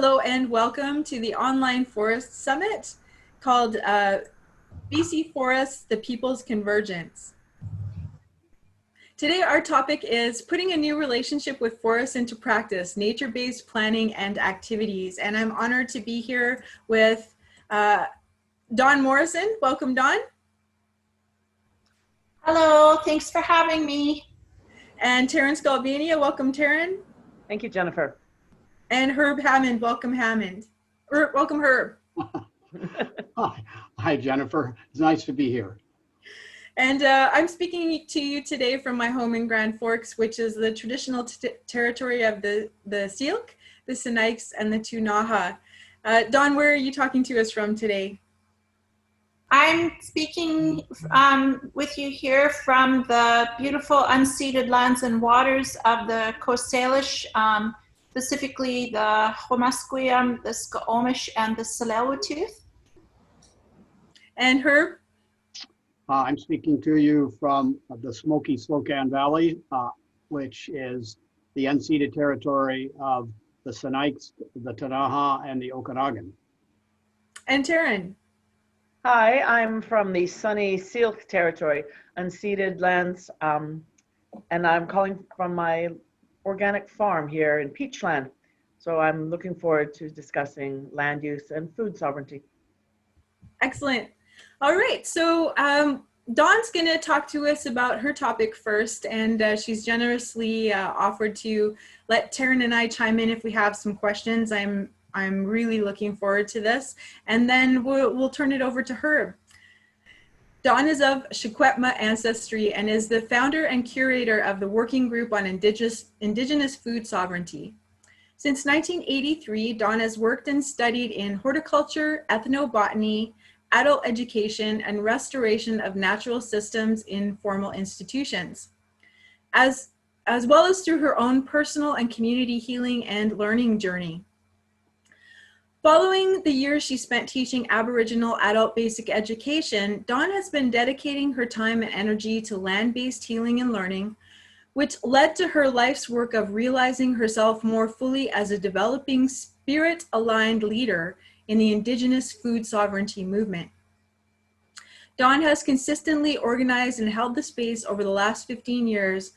Hello and welcome to the online forest summit called BC Forests, the People's Convergence. Today our topic is putting a new relationship with forests into practice, nature-based planning and activities. And I'm honored to be here with Dawn Morrison. Welcome, Dawn. Hello, thanks for having me. And Taryn Scalvania. Welcome, Taryn. Thank you, Jennifer. And Herb Hammond. Welcome, Hammond. Welcome, Herb. Hi, Jennifer. It's nice to be here. And I'm speaking to you today from my home in Grand Forks, which is the traditional territory of the Syilx, the Sinaiks, and the Ktunaxa. Dawn, where are you talking to us from today? I'm speaking with you here from the beautiful unceded lands and waters of the Coast Salish, specifically the Homasquiam, the Sko'omish, and the Tsleil-Waututh. And Herb? I'm speaking to you from the Smoky Slocan Valley, which is the unceded territory of the Sinaiks, the Ktunaxa, and the Okanagan. And Taryn? Hi, I'm from the sunny Syilx territory, unceded lands, and I'm calling from my organic farm here in Peachland. So I'm looking forward to discussing land use and food sovereignty. Excellent. All right, so Dawn's going to talk to us about her topic first, and she's generously offered to let Taryn and I chime in if we have some questions. I'm really looking forward to this, and then we'll turn it over to Herb. Dawn is of Secwepemc ancestry and is the founder and curator of the Working Group on Indigenous Food Sovereignty. Since 1983, Dawn has worked and studied in horticulture, ethnobotany, adult education, and restoration of natural systems in formal institutions, as well as through her own personal and community healing and learning journey. Following the years she spent teaching Aboriginal adult basic education, Dawn has been dedicating her time and energy to land-based healing and learning, which led to her life's work of realizing herself more fully as a developing spirit-aligned leader in the Indigenous food sovereignty movement. Dawn has consistently organized and held the space over the last 15 years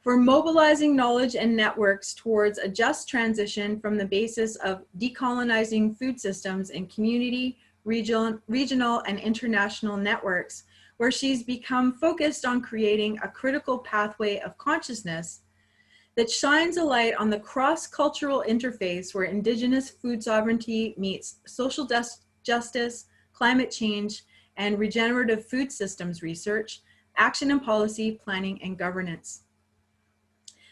for mobilizing knowledge and networks towards a just transition from the basis of decolonizing food systems in community, regional, and international networks, where she's become focused on creating a critical pathway of consciousness that shines a light on the cross-cultural interface where Indigenous food sovereignty meets social justice, climate change, and regenerative food systems research, action and policy, planning, and governance.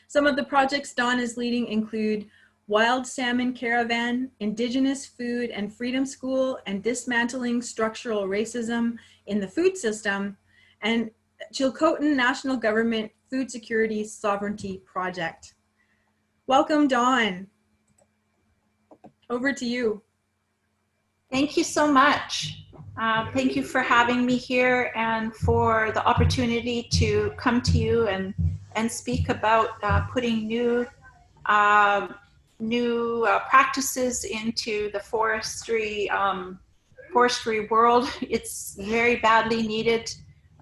Some of the projects Dawn is leading include Wild Salmon Caravan, Indigenous Food and Freedom School, and Dismantling Structural Racism in the Food System, and Chilcotin National Government Food Security Sovereignty Project. Welcome, Dawn. Over to you. Thank you so much. Thank you for having me here and for the opportunity to come to you and speak about putting new practices into the forestry world. It's very badly needed.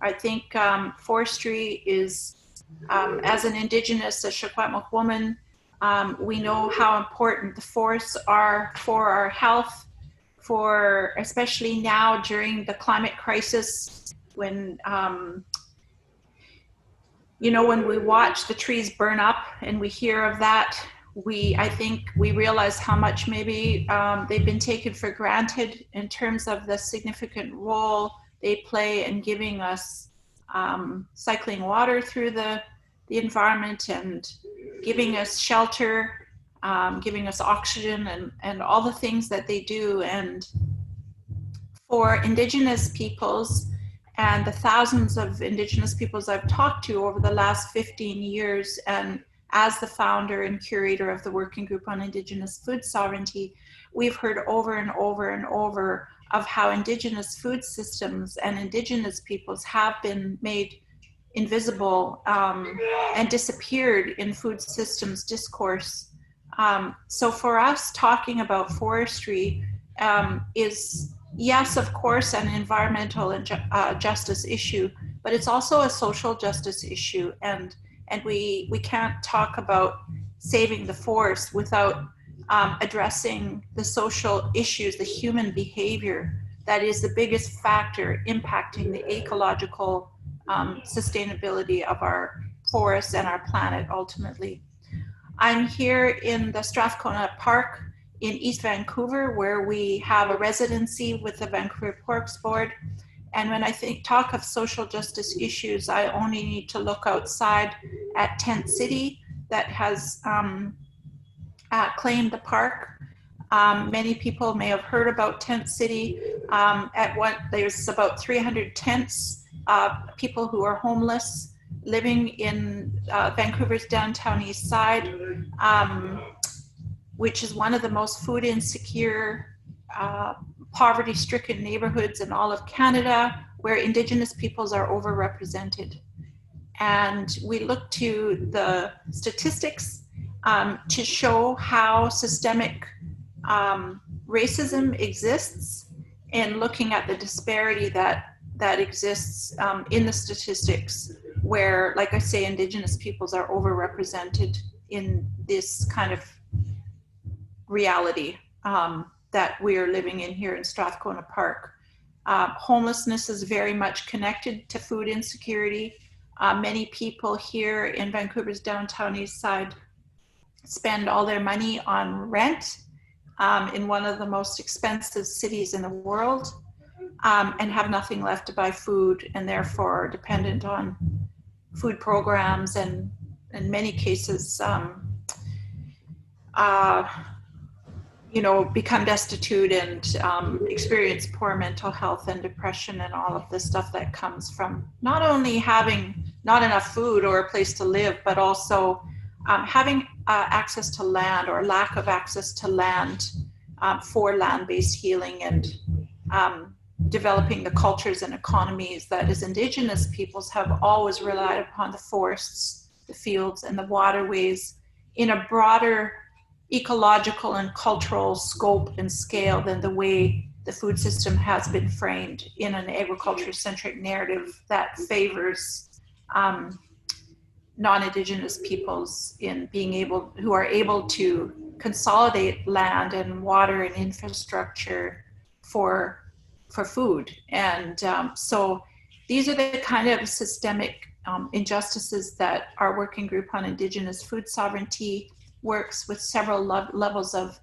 I think forestry is, as an Indigenous, a Secwepemc woman, we know how important the forests are for our health, for especially now during the climate crisis, when when we watch the trees burn up and we hear of that, I think we realize how much maybe they've been taken for granted in terms of the significant role they play in giving us cycling water through the environment and giving us shelter, giving us oxygen and all the things that they do. And for Indigenous peoples, and the thousands of Indigenous peoples I've talked to over the last 15 years, and as the founder and curator of the Working Group on Indigenous Food Sovereignty, we've heard over and over and over of how Indigenous food systems and Indigenous peoples have been made invisible and disappeared in food systems discourse So for us, talking about forestry is, yes, of course, an environmental and justice issue, but it's also a social justice issue. And we can't talk about saving the forest without addressing the social issues, the human behavior that is the biggest factor impacting the ecological sustainability of our forests and our planet ultimately. I'm here in the Strathcona Park in East Vancouver, where we have a residency with the Vancouver Parks Board. And when I talk of social justice issues, I only need to look outside at Tent City that has claimed the park. Many people may have heard about Tent City. There's about 300 tents, people who are homeless, living in Vancouver's downtown east side, which is one of the most food insecure, poverty-stricken neighborhoods in all of Canada, where Indigenous peoples are overrepresented. And we look to the statistics to show how systemic racism exists, and looking at the disparity that exists in the statistics, where, like I say, Indigenous peoples are overrepresented in this kind of reality that we are living in here in Strathcona Park. Homelessness is very much connected to food insecurity. Many people here in Vancouver's downtown east side spend all their money on rent in one of the most expensive cities in the world, and have nothing left to buy food, and therefore are dependent on food programs, and in many cases, become destitute and experience poor mental health and depression and all of the stuff that comes from not only having not enough food or a place to live, but also having access to land or lack of access to land for land-based healing, and developing the cultures and economies that as Indigenous peoples have always relied upon the forests, the fields, and the waterways in a broader ecological and cultural scope and scale than the way the food system has been framed in an agriculture-centric narrative that favors non-Indigenous peoples in who are able to consolidate land and water and infrastructure for food. And so these are the kind of systemic injustices that our working group on Indigenous food sovereignty works with several levels of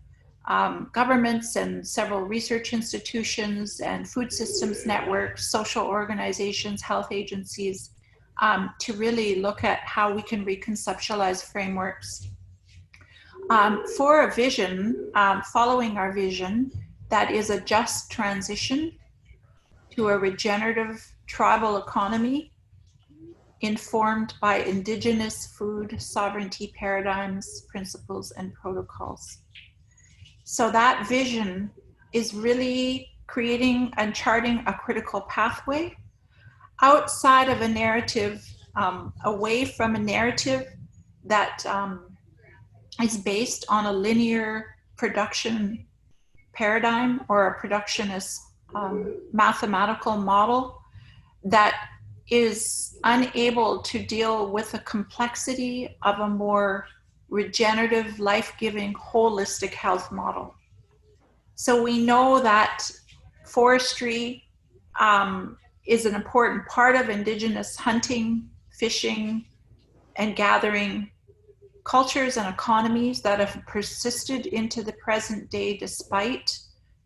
governments and several research institutions and food systems networks, social organizations, health agencies, to really look at how we can reconceptualize frameworks for a vision, following our vision, that is a just transition to a regenerative tribal economy informed by Indigenous food sovereignty paradigms, principles, and protocols. So that vision is really creating and charting a critical pathway outside of a narrative, away from a narrative that is based on a linear production paradigm or a productionist mathematical model that is unable to deal with the complexity of a more regenerative, life-giving, holistic health model. So we know that forestry is an important part of Indigenous hunting, fishing, and gathering cultures and economies that have persisted into the present day despite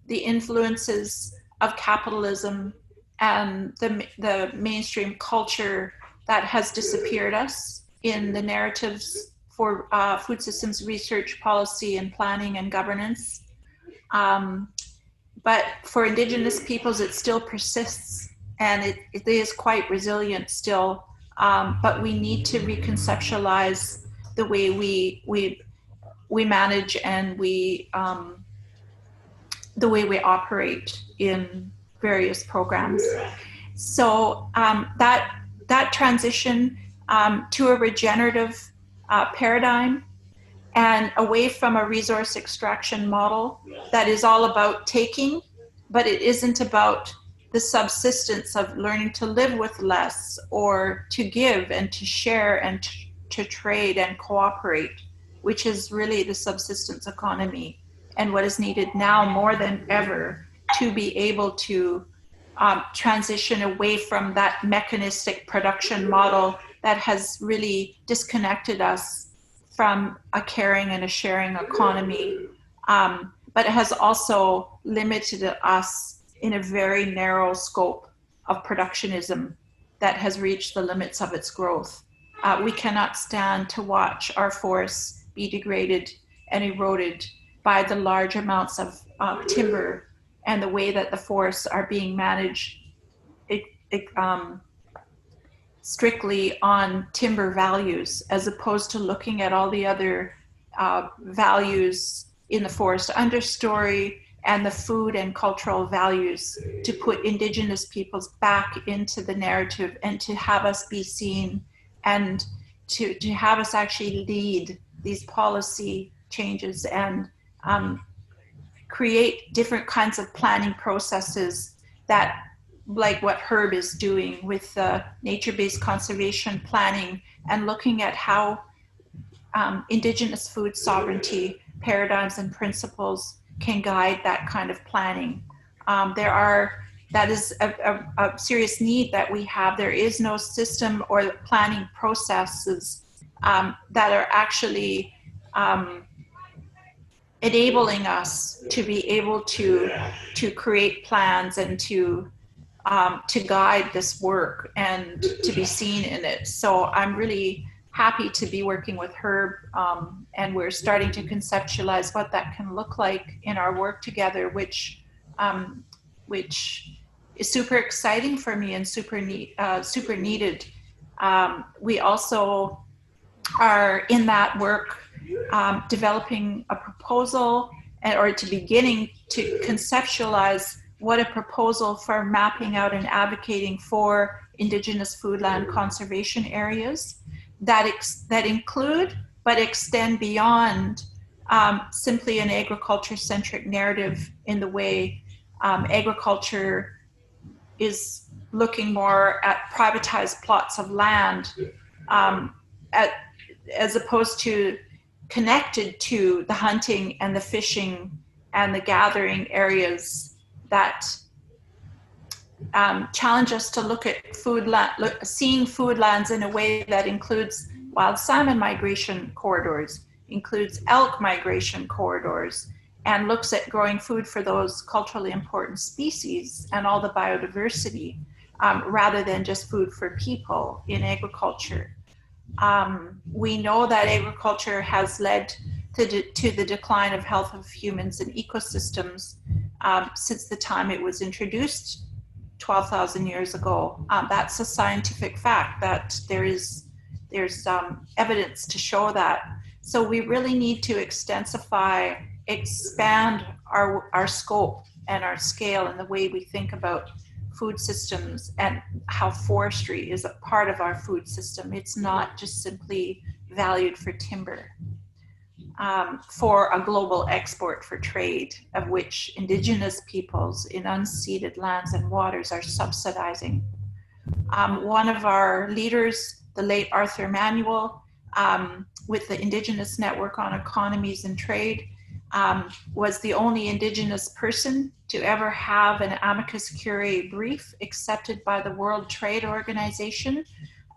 the influences of capitalism and the mainstream culture that has disappeared us in the narratives for food systems research, policy, and planning and governance. But for Indigenous peoples, it still persists, and it is quite resilient still. But we need to reconceptualize the way we manage and the way we operate in various programs. So that transition to a regenerative paradigm and away from a resource extraction model that is all about taking, but it isn't about the subsistence of learning to live with less, or to give and to share and to trade and cooperate, which is really the subsistence economy, and what is needed now more than ever to be able to transition away from that mechanistic production model that has really disconnected us from a caring and a sharing economy, but it has also limited us in a very narrow scope of productionism that has reached the limits of its growth. We cannot stand to watch our forests be degraded and eroded by the large amounts of timber and the way that the forests are being managed strictly on timber values, as opposed to looking at all the other values in the forest understory and the food and cultural values, to put Indigenous peoples back into the narrative and to have us be seen, and to have us actually lead these policy changes and create different kinds of planning processes that, like what Herb is doing with nature-based conservation planning, and looking at how Indigenous food sovereignty paradigms and principles can guide that kind of planning. That is a serious need that we have. There is no system or planning processes that are actually enabling us to be able to create plans and to guide this work and to be seen in it. So I'm really happy to be working with Herb, and we're starting to conceptualize what that can look like in our work together, which is super exciting for me and super needed. We also are in that work developing a proposal, or to beginning to conceptualize what a proposal for mapping out and advocating for Indigenous foodland conservation areas that include but extend beyond simply an agriculture-centric narrative, in the way agriculture is looking more at privatized plots of land, as opposed to connected to the hunting and the fishing and the gathering areas that challenge us to look at seeing foodlands in a way that includes wild salmon migration corridors, includes elk migration corridors, and looks at growing food for those culturally important species and all the biodiversity, rather than just food for people in agriculture. We know that agriculture has led to the decline of health of humans and ecosystems since the time it was introduced 12,000 years ago. That's a scientific fact, that there's evidence to show that. So we really need to expand our scope and our scale and the way we think about food systems, and how forestry is a part of our food system. It's not just simply valued for timber, for a global export for trade, of which Indigenous peoples in unceded lands and waters are subsidizing. One of our leaders, the late Arthur Manuel, with the Indigenous Network on Economies and Trade, was the only Indigenous person to ever have an amicus curiae brief accepted by the World Trade Organization.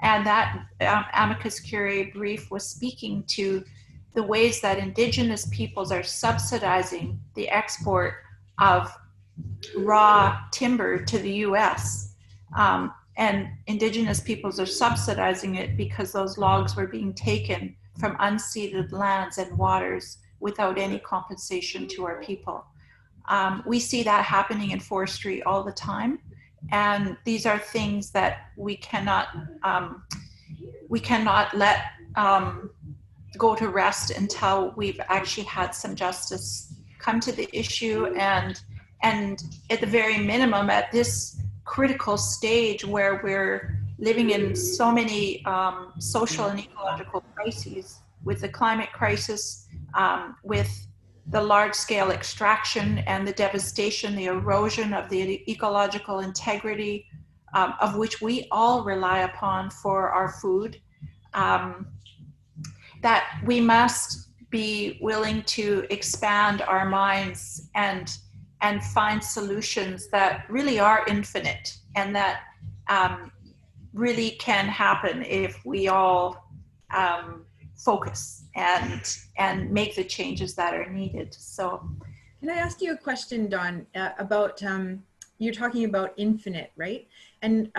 And that amicus curiae brief was speaking to the ways that Indigenous peoples are subsidizing the export of raw timber to the US. And Indigenous peoples are subsidizing it because those logs were being taken from unceded lands and waters without any compensation to our people. We see that happening in forestry all the time. And these are things that we cannot let go to rest until we've actually had some justice come to the issue. And at the very minimum, at this critical stage where we're living in so many social and ecological crises, with the climate crisis, with the large-scale extraction and the devastation, the erosion of the ecological integrity, of which we all rely upon for our food, that we must be willing to expand our minds and find solutions that really are infinite and that really can happen if we all focus and make the changes that are needed. So, can I ask you a question, Dawn, about you're talking about infinite, right? And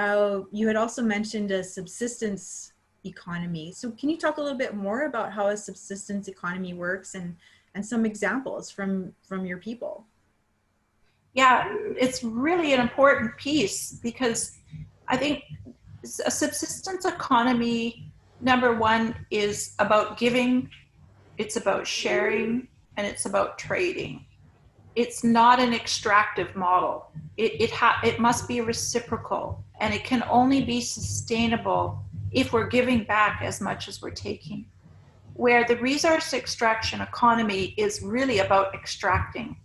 you had also mentioned a subsistence economy. So can you talk a little bit more about how a subsistence economy works and some examples from your people? Yeah, it's really an important piece because I think a subsistence economy, number one, is about giving, it's about sharing, and it's about trading. It's not an extractive model. It must be reciprocal, and it can only be sustainable if we're giving back as much as we're taking. Where the resource extraction economy is really about extracting.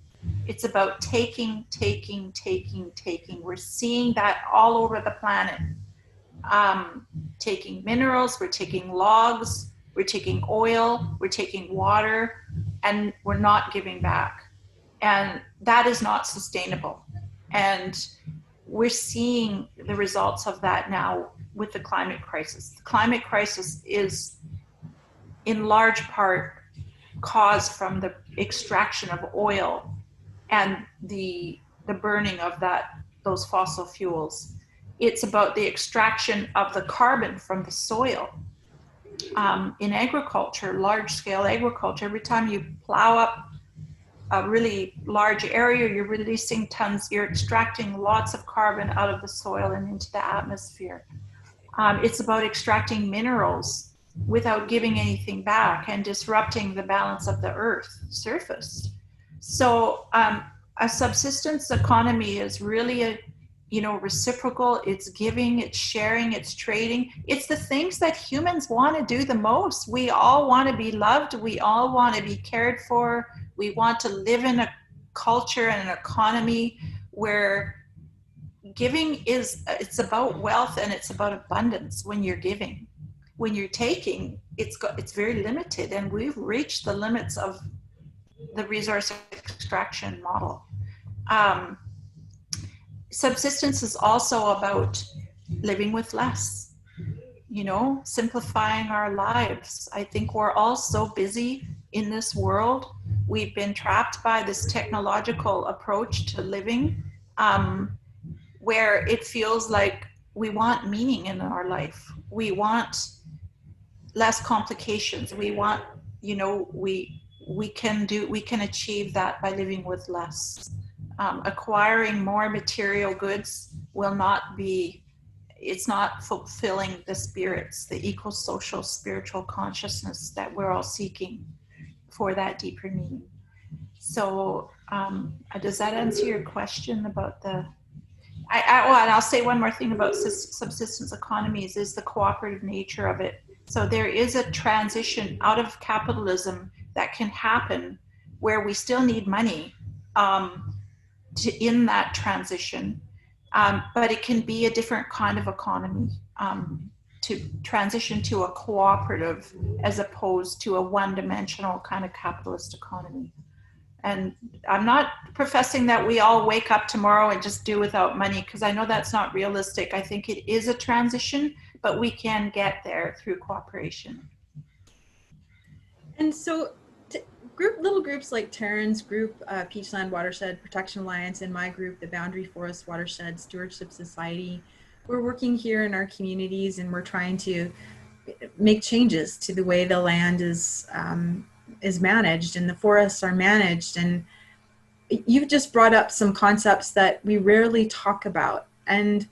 It's about taking. We're seeing that all over the planet. Taking minerals, we're taking logs, we're taking oil, we're taking water, and we're not giving back. And that is not sustainable. And we're seeing the results of that now with the climate crisis. The climate crisis is in large part caused from the extraction of oil and the burning of those fossil fuels. It's about the extraction of the carbon from the soil. In agriculture, large-scale agriculture, every time you plow up a really large area, you're releasing tons, you're extracting lots of carbon out of the soil and into the atmosphere. It's about extracting minerals without giving anything back and disrupting the balance of the earth surface. So a subsistence economy is really reciprocal. It's giving, it's sharing, it's trading. It's the things that humans want to do the most. We all want to be loved. We all want to be cared for. We want to live in a culture and an economy where giving it's about wealth and it's about abundance when you're giving. When you're taking, it's very limited, and we've reached the limits of the resource extraction model. Subsistence is also about living with less, simplifying our lives. I think we're all so busy in this world. We've been trapped by this technological approach to living, where it feels like we want meaning in our life. We want less complications. We want, we can achieve that by living with less. Acquiring more material goods will not be, it's not fulfilling the spirits, the eco-social spiritual consciousness that we're all seeking for that deeper meaning. So does that answer your question about the, and I'll say one more thing about subsistence economies is the cooperative nature of it. So there is a transition out of capitalism that can happen where we still need money in that transition, but it can be a different kind of economy, to transition to a cooperative as opposed to a one-dimensional kind of capitalist economy. And I'm not professing that we all wake up tomorrow and just do without money, because I know that's not realistic. I think it is a transition, but we can get there through cooperation. And so little groups like Taryn's group, Peachland Watershed Protection Alliance, and my group, the Boundary Forest Watershed Stewardship Society, we're working here in our communities, and we're trying to make changes to the way the land is managed and the forests are managed. And you've just brought up some concepts that we rarely talk about. And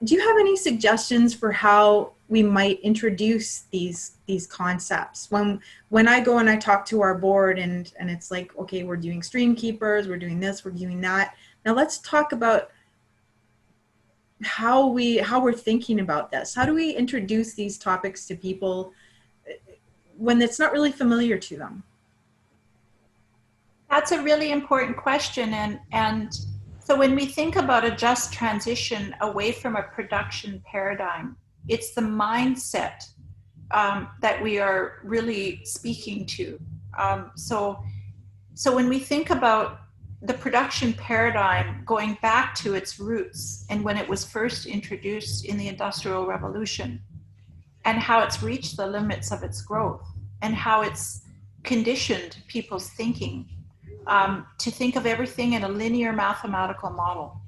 do you have any suggestions for how we might introduce these concepts? When I go and I talk to our board and it's like, okay, we're doing stream keepers, we're doing this, we're doing that. Now let's talk about how we're thinking about this. How do we introduce these topics to people when it's not really familiar to them? That's a really important question. And so when we think about a just transition away from a production paradigm, it's the mindset that we are really speaking to. So when we think about the production paradigm going back to its roots and when it was first introduced in the Industrial Revolution, and how it's reached the limits of its growth, and how it's conditioned people's thinking to think of everything in a linear mathematical model.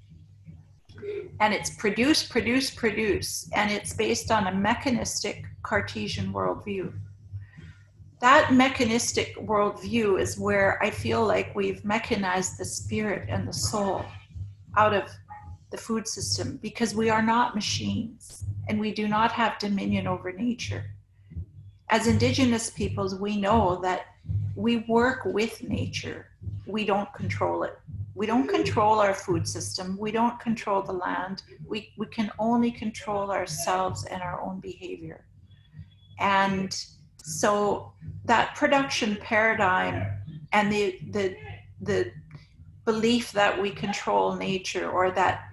And it's produce, produce, produce, and it's based on a mechanistic Cartesian worldview. That mechanistic worldview is where I feel like we've mechanized the spirit and the soul out of the food system, because we are not machines and we do not have dominion over nature. As Indigenous peoples, we know that we work with nature. We don't control it. We don't control our food system. We don't control the land. We can only control ourselves and our own behavior. And so that production paradigm and the belief that we control nature, or that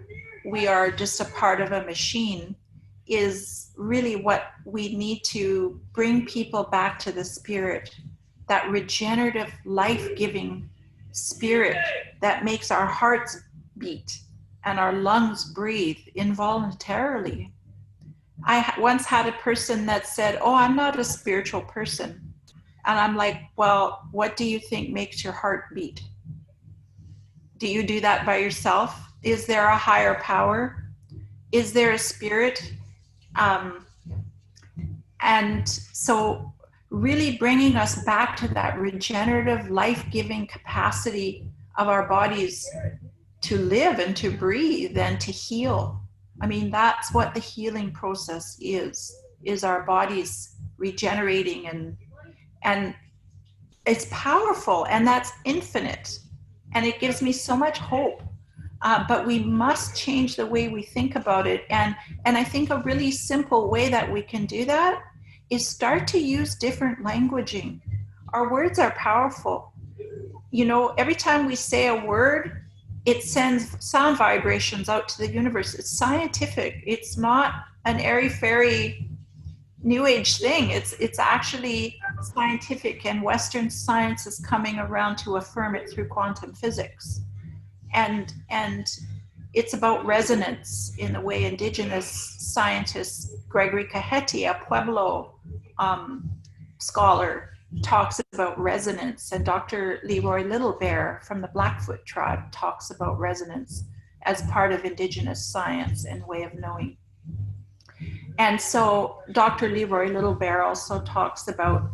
we are just a part of a machine, is really what we need to bring people back to the spirit, that regenerative, life-giving spirit that makes our hearts beat and our lungs breathe involuntarily. I once had a person that said, "Oh, I'm not a spiritual person." And I'm like, well, what do you think makes your heart beat? Do you do that by yourself? Is there a higher power? Is there a spirit? And so really bringing us back to that regenerative, life-giving capacity of our bodies to live and to breathe and to heal. I mean, that's what the healing process is our bodies regenerating, and it's powerful, and that's infinite. And it gives me so much hope. But we must change the way we think about it. And I think a really simple way that we can do that is start to use different languaging. Our words are powerful. You know, every time we say a word, it sends sound vibrations out to the universe. It's scientific. It's not an airy-fairy new age thing. It's actually scientific, and Western science is coming around to affirm it through quantum physics. And it's about resonance in the way Indigenous scientist Gregory Cahetti, a Pueblo scholar, talks about resonance, and Dr. Leroy Littlebear from the Blackfoot tribe talks about resonance as part of Indigenous science and way of knowing. And so Dr. Leroy Littlebear also talks about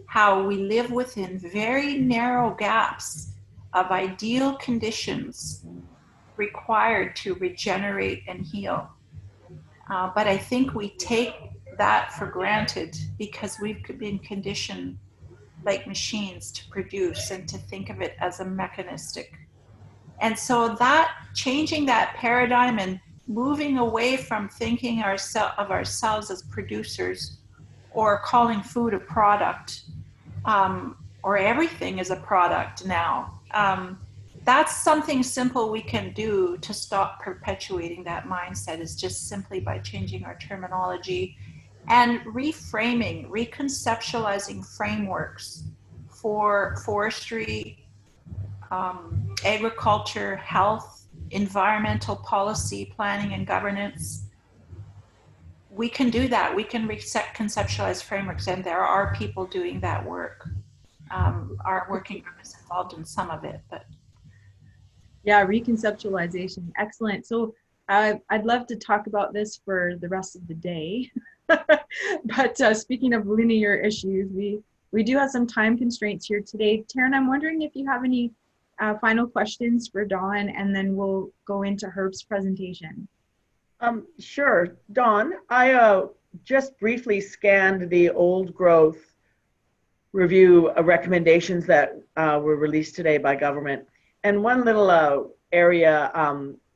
how we live within very narrow gaps of ideal conditions required to regenerate and heal. But I think we take that for granted because we've been conditioned like machines to produce and to think of it as a mechanistic. And so that changing that paradigm and moving away from thinking of ourselves as producers, or calling food a product, or everything is a product now. That's something simple we can do to stop perpetuating that mindset, is just simply by changing our terminology and reframing, reconceptualizing frameworks for forestry, agriculture, health, environmental policy, planning and governance. We can do that. We can conceptualize frameworks, and there are people doing that work. Our working group is involved in some of it, but yeah, reconceptualization, excellent. So I'd love to talk about this for the rest of the day. But speaking of linear issues, we do have some time constraints here today. Taryn, I'm wondering if you have any final questions for Dawn, and then we'll go into Herb's presentation. Sure. Dawn, I just briefly scanned the old growth review recommendations that were released today by government. And one little area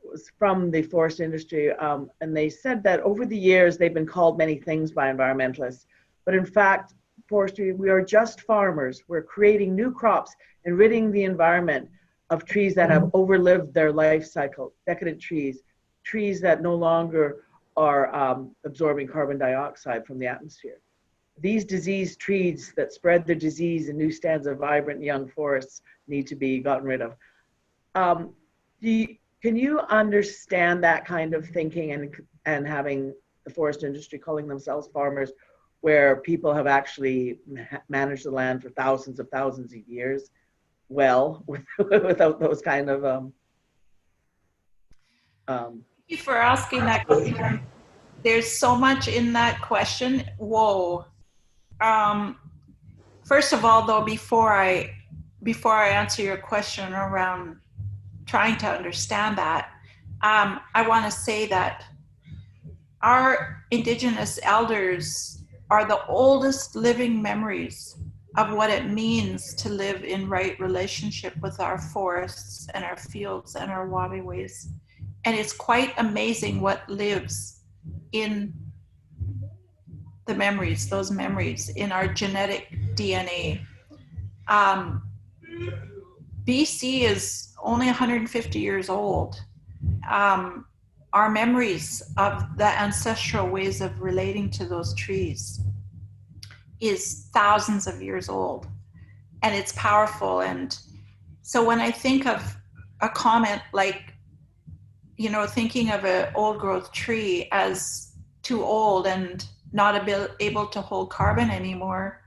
was from the forest industry, and they said that over the years they've been called many things by environmentalists, but in fact forestry, we are just farmers. We're creating new crops and ridding the environment of trees that have overlived their life cycle, decadent trees, trees that no longer are absorbing carbon dioxide from the atmosphere. These diseased trees that spread the disease in new stands of vibrant young forests need to be gotten rid of. Can you understand that kind of thinking and having the forest industry calling themselves farmers, where people have actually managed the land for thousands of years well, without those kind of Thank you for asking that question. There's so much in that question. Whoa. First of all, though, before I answer your question around trying to understand that, I want to say that our Indigenous elders are the oldest living memories of what it means to live in right relationship with our forests and our fields and our waterways. And it's quite amazing what lives in the memories, those memories in our genetic DNA. BC is only 150 years old. Our memories of the ancestral ways of relating to those trees is thousands of years old, and it's powerful. And so when I think of a comment like, you know, thinking of an old growth tree as too old and not able to hold carbon anymore,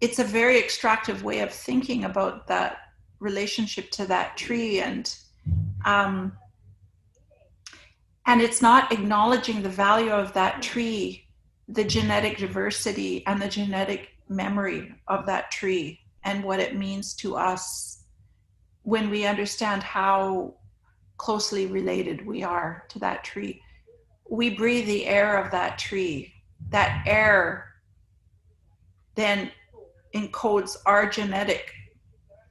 it's a very extractive way of thinking about that relationship to that tree. And it's not acknowledging the value of that tree, the genetic diversity and the genetic memory of that tree and what it means to us when we understand how closely related we are to that tree. We breathe the air of that tree. That air then encodes our genetic,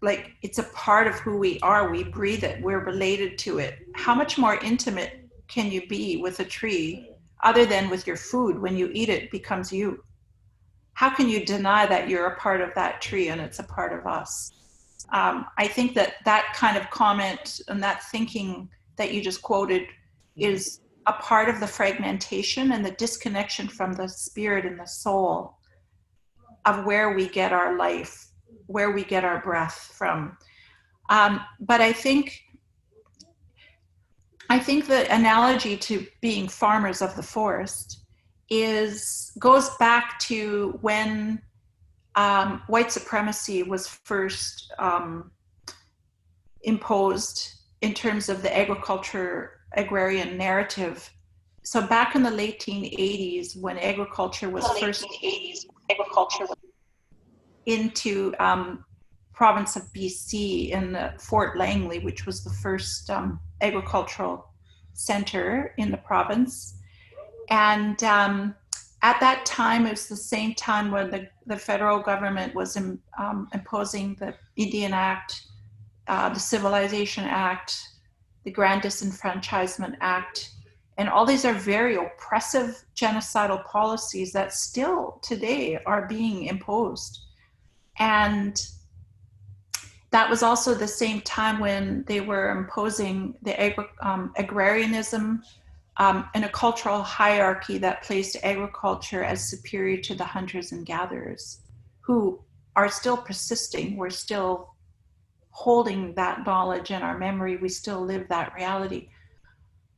like it's a part of who we are. We breathe it, we're related to it. How much more intimate can you be with a tree other than with your food? When you eat it, it becomes you. How can you deny that you're a part of that tree and it's a part of us? I think that kind of comment and that thinking that you just quoted is a part of the fragmentation and the disconnection from the spirit and the soul of where we get our life, where we get our breath from. But I think the analogy to being farmers of the forest goes back to when white supremacy was first imposed in terms of the agrarian narrative. So back in the late 1880s, when agriculture was first into province of BC in Fort Langley, which was the first agricultural center in the province. And at that time, it was the same time when the federal government was imposing the Indian Act, the Civilization Act, the Grand Disenfranchisement Act. And all these are very oppressive genocidal policies that still today are being imposed. And that was also the same time when they were imposing the agrarianism and a cultural hierarchy that placed agriculture as superior to the hunters and gatherers, who are still persisting. We're still holding that knowledge in our memory. We still live that reality.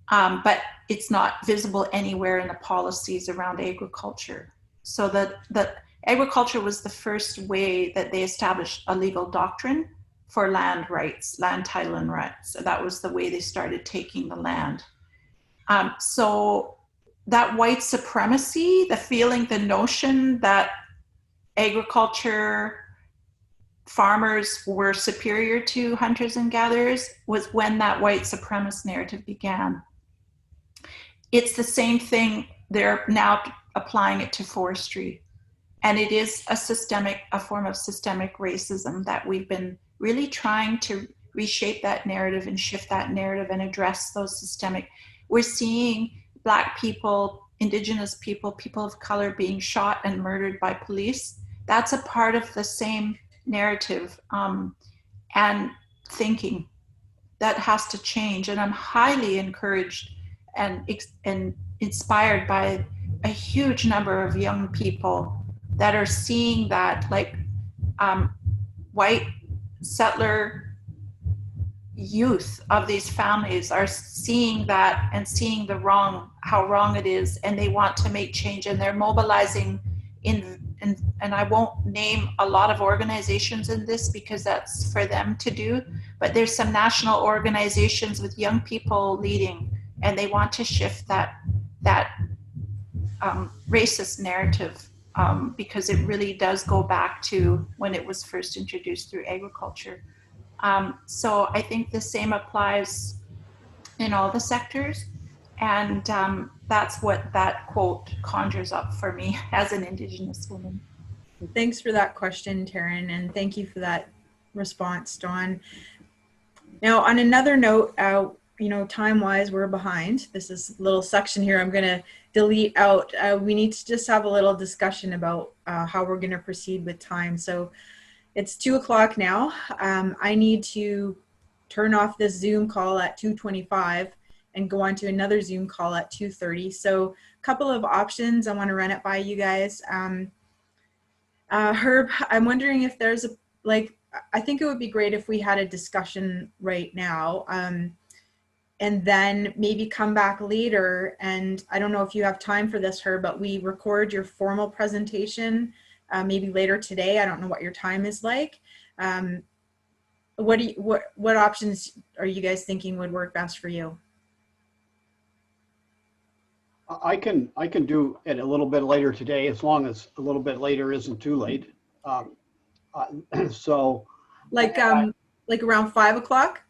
But it's not visible anywhere in the policies around agriculture. So the agriculture was the first way that they established a legal doctrine for land rights, land title and rights. So that was the way they started taking the land. So that white supremacy, the feeling, the notion that agriculture farmers were superior to hunters and gatherers was when that white supremacist narrative began. It's the same thing. They're now applying it to forestry. And it is a form of systemic racism that we've been really trying to reshape that narrative and shift that narrative and address those systemic. We're seeing Black people Indigenous people, people of color being shot and murdered by police. That's a part of the same narrative and thinking that has to change. And I'm highly encouraged and inspired by a huge number of young people that are seeing that, like white settler youth of these families are seeing that and seeing the wrong, how wrong it is, and they want to make change, and they're mobilizing and I won't name a lot of organizations in this because that's for them to do, but there's some national organizations with young people leading, and they want to shift that racist narrative because it really does go back to when it was first introduced through agriculture. So I think the same applies in all the sectors. And that's what that quote conjures up for me as an Indigenous woman. Thanks for that question, Taryn, and thank you for that response, Dawn. Now, on another note, you know, time-wise, we're behind. This is a little section here I'm going to delete out. We need to just have a little discussion about how we're going to proceed with time. So it's 2 o'clock now. I need to turn off this Zoom call at 2:25 and go on to another Zoom call at 2:30. So a couple of options. I want to run it by you guys. Herb, I'm wondering if there's I think it would be great if we had a discussion right now and then maybe come back later. And I don't know if you have time for this, Herb, but we record your formal presentation maybe later today. I don't know what your time is like. What options are you guys thinking would work best for you? I can do it a little bit later today, as long as a little bit later isn't too late. So like around 5 o'clock?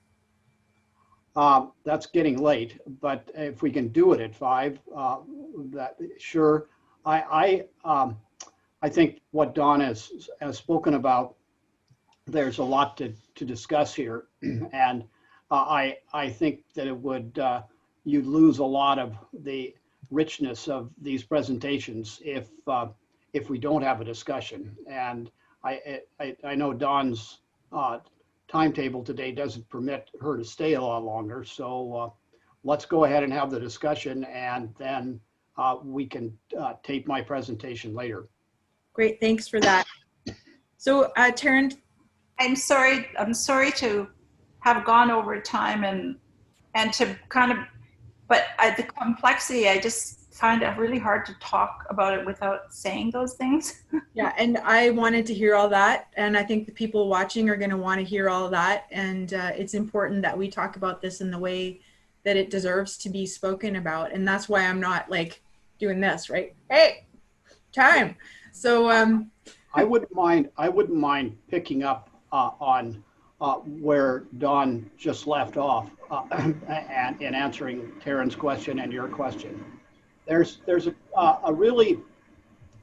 That's getting late, but if we can do it at 5, that sure. I think what Dawn has spoken about, there's a lot to discuss here, and I think that it would you'd lose a lot of the richness of these presentations if we don't have a discussion. And I know Dawn's timetable today doesn't permit her to stay a lot longer, so let's go ahead and have the discussion, and then we can tape my presentation later. Great, thanks for that. So Taryn, I'm sorry to have gone over time and to kind of, but the complexity, I just find it really hard to talk about it without saying those things. Yeah, and I wanted to hear all that, and I think the people watching are going to want to hear all that, and it's important that we talk about this in the way that it deserves to be spoken about, and that's why I'm not like doing this, right? Hey, time. So I wouldn't mind picking up on where Dawn just left off and in answering Taryn's question and your question. There's a really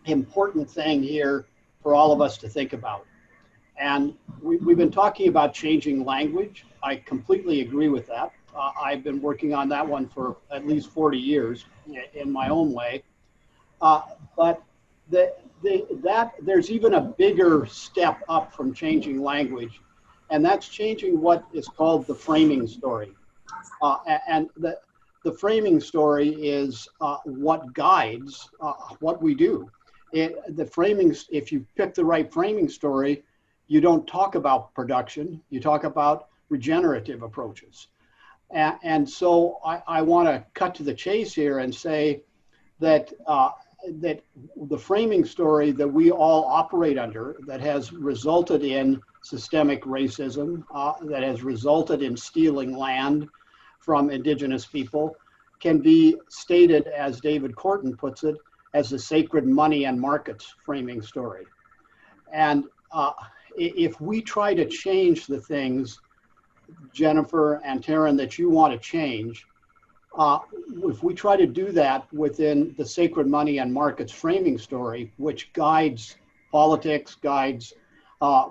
important thing here for all of us to think about. And we've been talking about changing language. I completely agree with that. I've been working on that one for at least 40 years in my own way. But there's even a bigger step up from changing language, and that's changing what is called the framing story. And the framing story is what guides what we do. If you pick the right framing story, you don't talk about production, you talk about regenerative approaches. And so I want to cut to the chase here and say that that the framing story that we all operate under, that has resulted in systemic racism, that has resulted in stealing land from Indigenous people, can be stated, as David Korten puts it, as the sacred money and markets framing story. And if we try to change the things, Jennifer and Taryn, that you want to change, if we try to do that within the sacred money and markets framing story, which guides politics, guides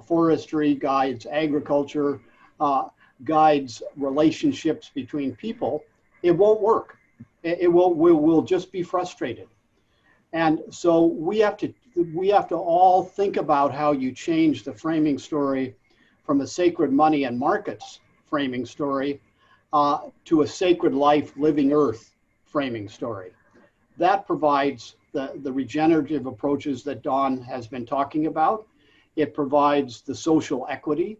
forestry, guides agriculture, guides relationships between people, it won't work. we'll just be frustrated. And so we have to all think about how you change the framing story from a sacred money and markets framing story to a sacred life, living earth framing story. That provides the regenerative approaches that Dawn has been talking about. It provides the social equity.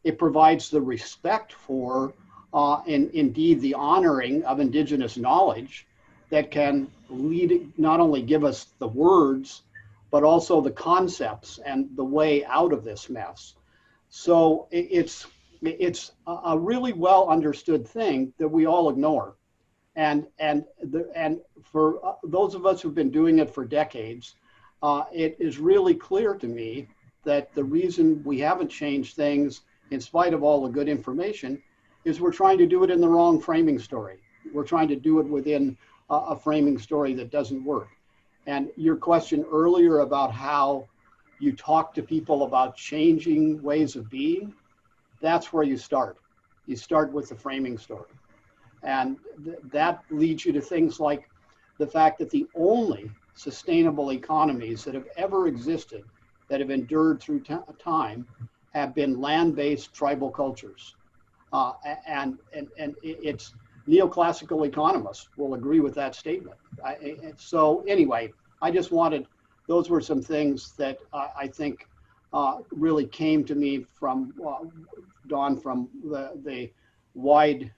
It provides the respect for, and indeed the honoring of Indigenous knowledge that can lead, not only give us the words, but also the concepts and the way out of this mess. So it's a really well understood thing that we all ignore. And for those of us who've been doing it for decades, it is really clear to me that the reason we haven't changed things in spite of all the good information is we're trying to do it in the wrong framing story. We're trying to do it within a framing story that doesn't work. And your question earlier about how you talk to people about changing ways of being, that's where you start. You start with the framing story. And that leads you to things like the fact that the only sustainable economies that have ever existed, that have endured through time, have been land-based tribal cultures. And it's neoclassical economists will agree with that statement. So anyway, I just wanted, those were some things that I think really came to me from Dawn, from the wide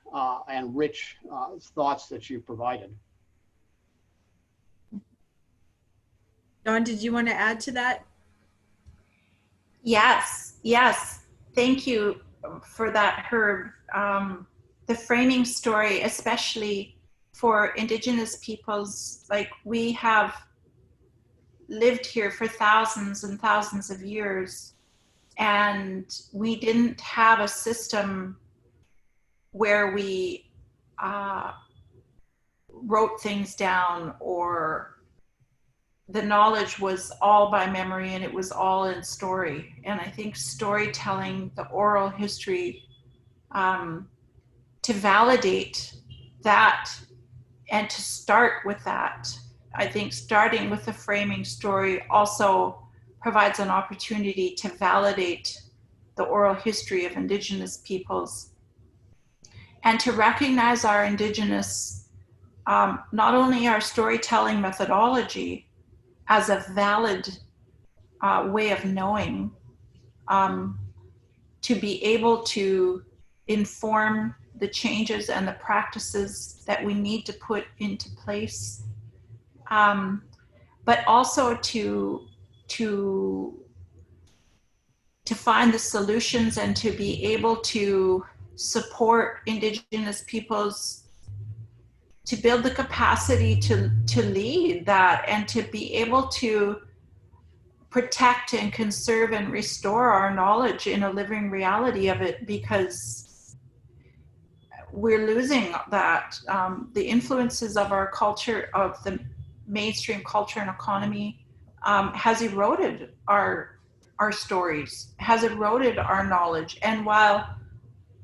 and rich thoughts that you provided. Dawn, did you want to add to that? Yes. Thank you for that, Herb. The framing story, especially for Indigenous peoples, like we have lived here for thousands and thousands of years, and we didn't have a system where we wrote things down, or the knowledge was all by memory and it was all in story. And I think storytelling, the oral history, to validate that and to start with that, I think starting with the framing story also provides an opportunity to validate the oral history of Indigenous peoples and to recognize our Indigenous, not only our storytelling methodology as a valid way of knowing, to be able to inform the changes and the practices that we need to put into place, but also to find the solutions and to be able to support Indigenous peoples to build the capacity to lead that and to be able to protect and conserve and restore our knowledge in a living reality of it, because we're losing that. The influences of our culture, of the mainstream culture and economy, has eroded our stories, has eroded our knowledge. And while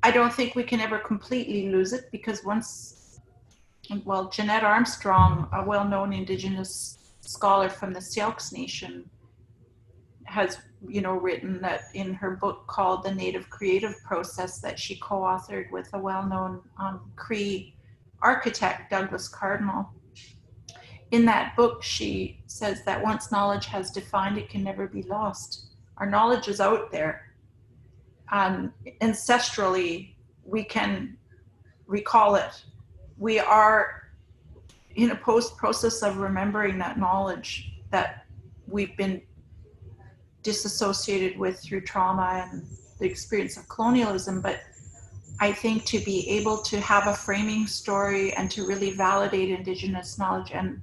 I don't think we can ever completely lose it, because Jeanette Armstrong, a well-known Indigenous scholar from the Selk'ks Nation, has written that in her book called The Native Creative Process, that she co-authored with a well-known Cree architect, Douglas Cardinal. In that book, she says that once knowledge has defined, it can never be lost. Our knowledge is out there. Ancestrally, we can recall it. We are in a process of remembering that knowledge that we've been disassociated with through trauma and the experience of colonialism. But I think to be able to have a framing story and to really validate Indigenous knowledge and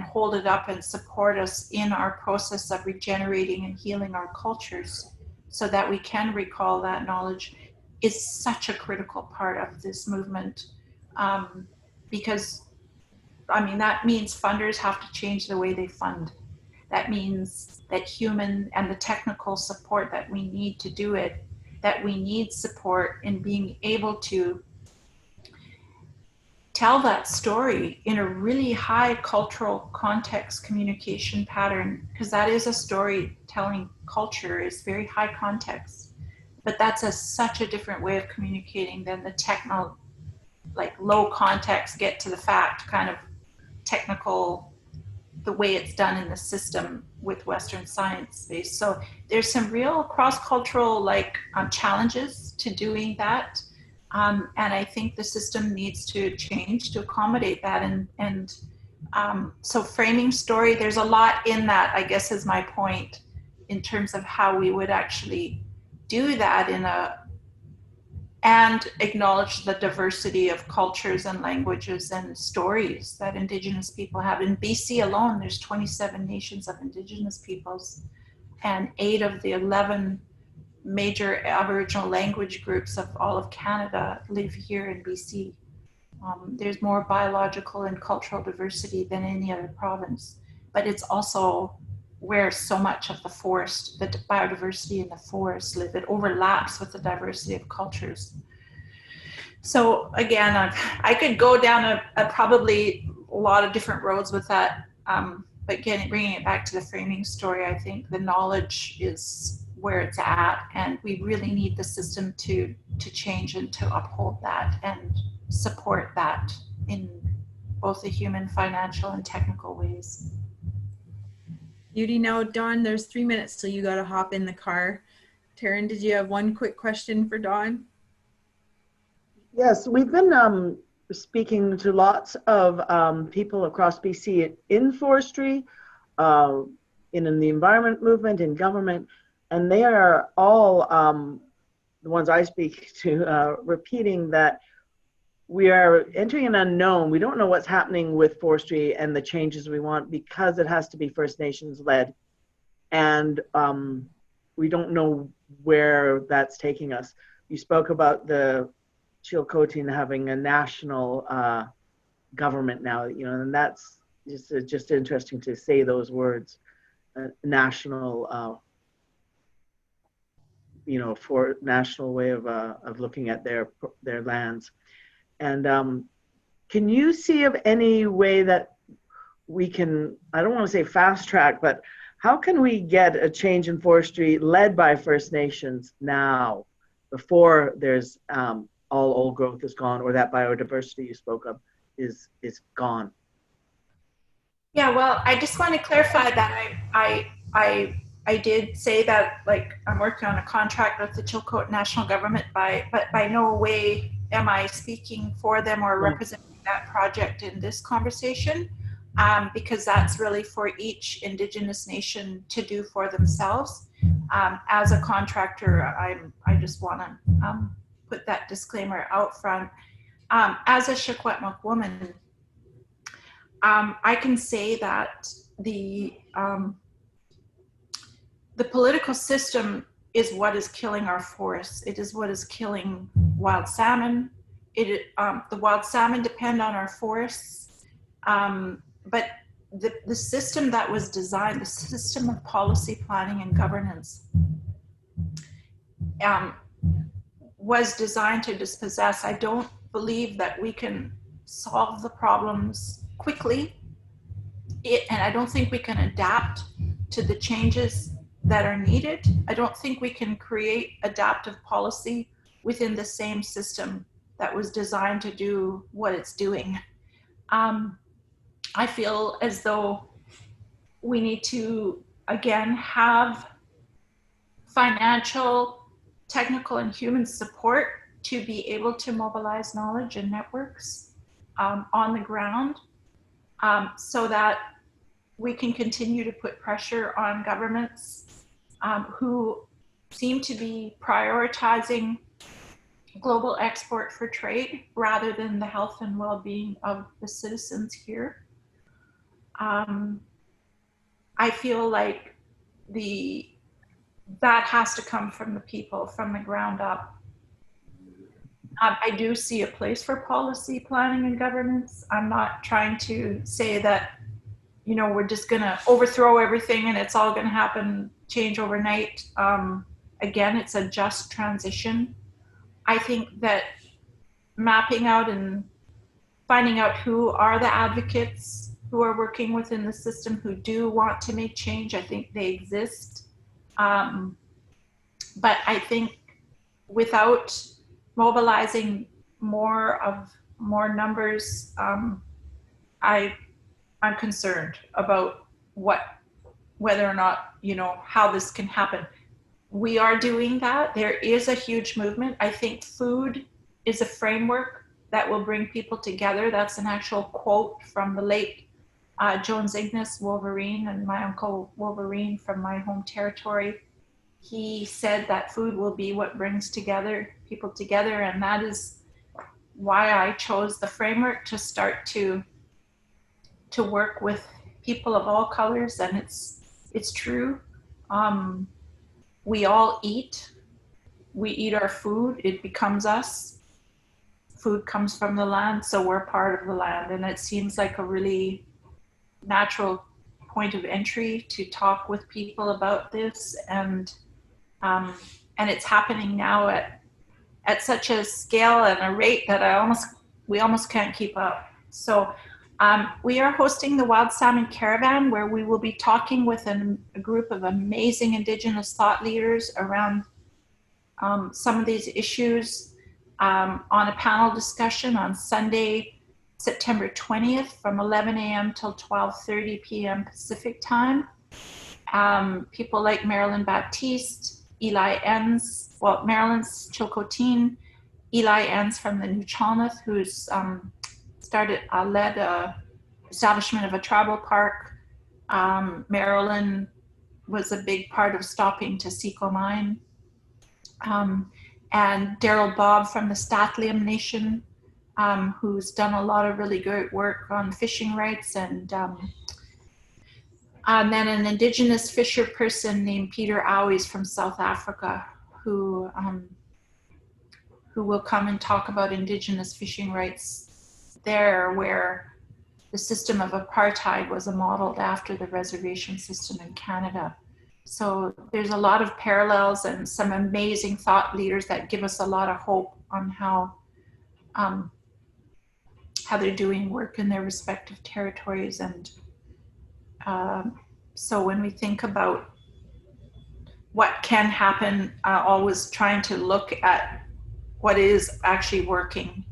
hold it up and support us in our process of regenerating and healing our cultures so that we can recall that knowledge is such a critical part of this movement. Because, that means funders have to change the way they fund. That means that human and the technical support that we need to do it, that we need support in being able to tell that story in a really high cultural context communication pattern, because that is a storytelling culture, is very high context. But that's such a different way of communicating than the techno, like low context, get to the fact kind of technical, the way it's done in the system with Western science base. So there's some real cross-cultural challenges to doing that. And I think the system needs to change to accommodate that. So framing story, there's a lot in that, I guess, is my point, in terms of how we would actually do that and acknowledge the diversity of cultures and languages and stories that Indigenous people have. In BC alone, there's 27 nations of Indigenous peoples, and 8 of the 11 major Aboriginal language groups of all of Canada live here in BC. There's more biological and cultural diversity than any other province, but it's also where so much of the forest, the biodiversity in the forest live. It overlaps with the diversity of cultures. So again, I could go down probably a lot of different roads with that, but again, bringing it back to the framing story, I think the knowledge is where it's at, and we really need the system to change and to uphold that and support that in both the human, financial, and technical ways. Beauty. Now, Dawn, there's 3 minutes till you got to hop in the car. Taryn, did you have one quick question for Dawn? Yes, we've been speaking to lots of people across BC in forestry, in the environment movement, in government, and they are all, the ones I speak to, repeating that we are entering an unknown. We don't know what's happening with forestry and the changes we want, because it has to be First Nations led. And we don't know where that's taking us. You spoke about the Chilcotin having a national government now, and that's just interesting to say those words, national, for national way of looking at their lands. And can you see of any way that we can, I don't want to say fast track, but how can we get a change in forestry led by First Nations now, before there's all old growth is gone, or that biodiversity you spoke of is gone? Yeah, well, I just want to clarify that I did say that, I'm working on a contract with the Chilcotin National Government, but by no way am I speaking for them or representing that project in this conversation, because that's really for each Indigenous nation to do for themselves. As a contractor, I just want to put that disclaimer out front. As a Secwepemc woman, I can say that the political system is what is killing our forests. It is what is killing wild salmon. The wild salmon depend on our forests, but the system that was designed, the system of policy planning and governance, was designed to dispossess. I don't believe that we can solve the problems quickly, and I don't think we can adapt to the changes that are needed. I don't think we can create adaptive policy within the same system that was designed to do what it's doing. I feel as though we need to, again, have financial, technical, and human support to be able to mobilize knowledge and networks on the ground, so that we can continue to put pressure on governments who seem to be prioritizing global export for trade rather than the health and well-being of the citizens here. I feel like that has to come from the people, from the ground up. I do see a place for policy planning and governance. I'm not trying to say that, we're just going to overthrow everything and it's all going to change overnight. Again, it's a just transition. I think that mapping out and finding out who are the advocates who are working within the system who do want to make change. I think they exist. But I think without mobilizing more numbers, I'm concerned about whether or not, how this can happen. We are doing that. There is a huge movement. I think food is a framework that will bring people together. That's an actual quote from the late Jones Ignace Wolverine, and my uncle Wolverine from my home territory. He said that food will be what brings people together, and that is why I chose the framework to start to work with people of all colors. And it's true. We all eat. We eat our food. It becomes us. Food comes from the land, so we're part of the land. And it seems like a really natural point of entry to talk with people about this. And it's happening now at such a scale and a rate that we almost can't keep up. So we are hosting the Wild Salmon Caravan, where we will be talking with a group of amazing Indigenous thought leaders around some of these issues on a panel discussion on Sunday, September 20th from 11 a.m. till 12:30 p.m. Pacific time. People like Marilyn Baptiste, Eli Enns, Marilyn's Chilcotin, Eli Enns from the New Chalmouth, who's led establishment of a tribal park. Marilyn was a big part of stopping Taseko Mine. And Daryl Bob from the Statliam Nation, who's done a lot of really great work on fishing rights, and then an Indigenous fisher person named Peter Owies from South Africa, who will come and talk about Indigenous fishing rights there, where the system of apartheid was modeled after the reservation system in Canada. So there's a lot of parallels and some amazing thought leaders that give us a lot of hope on how they're doing work in their respective territories. And so when we think about what can happen, always trying to look at what is actually working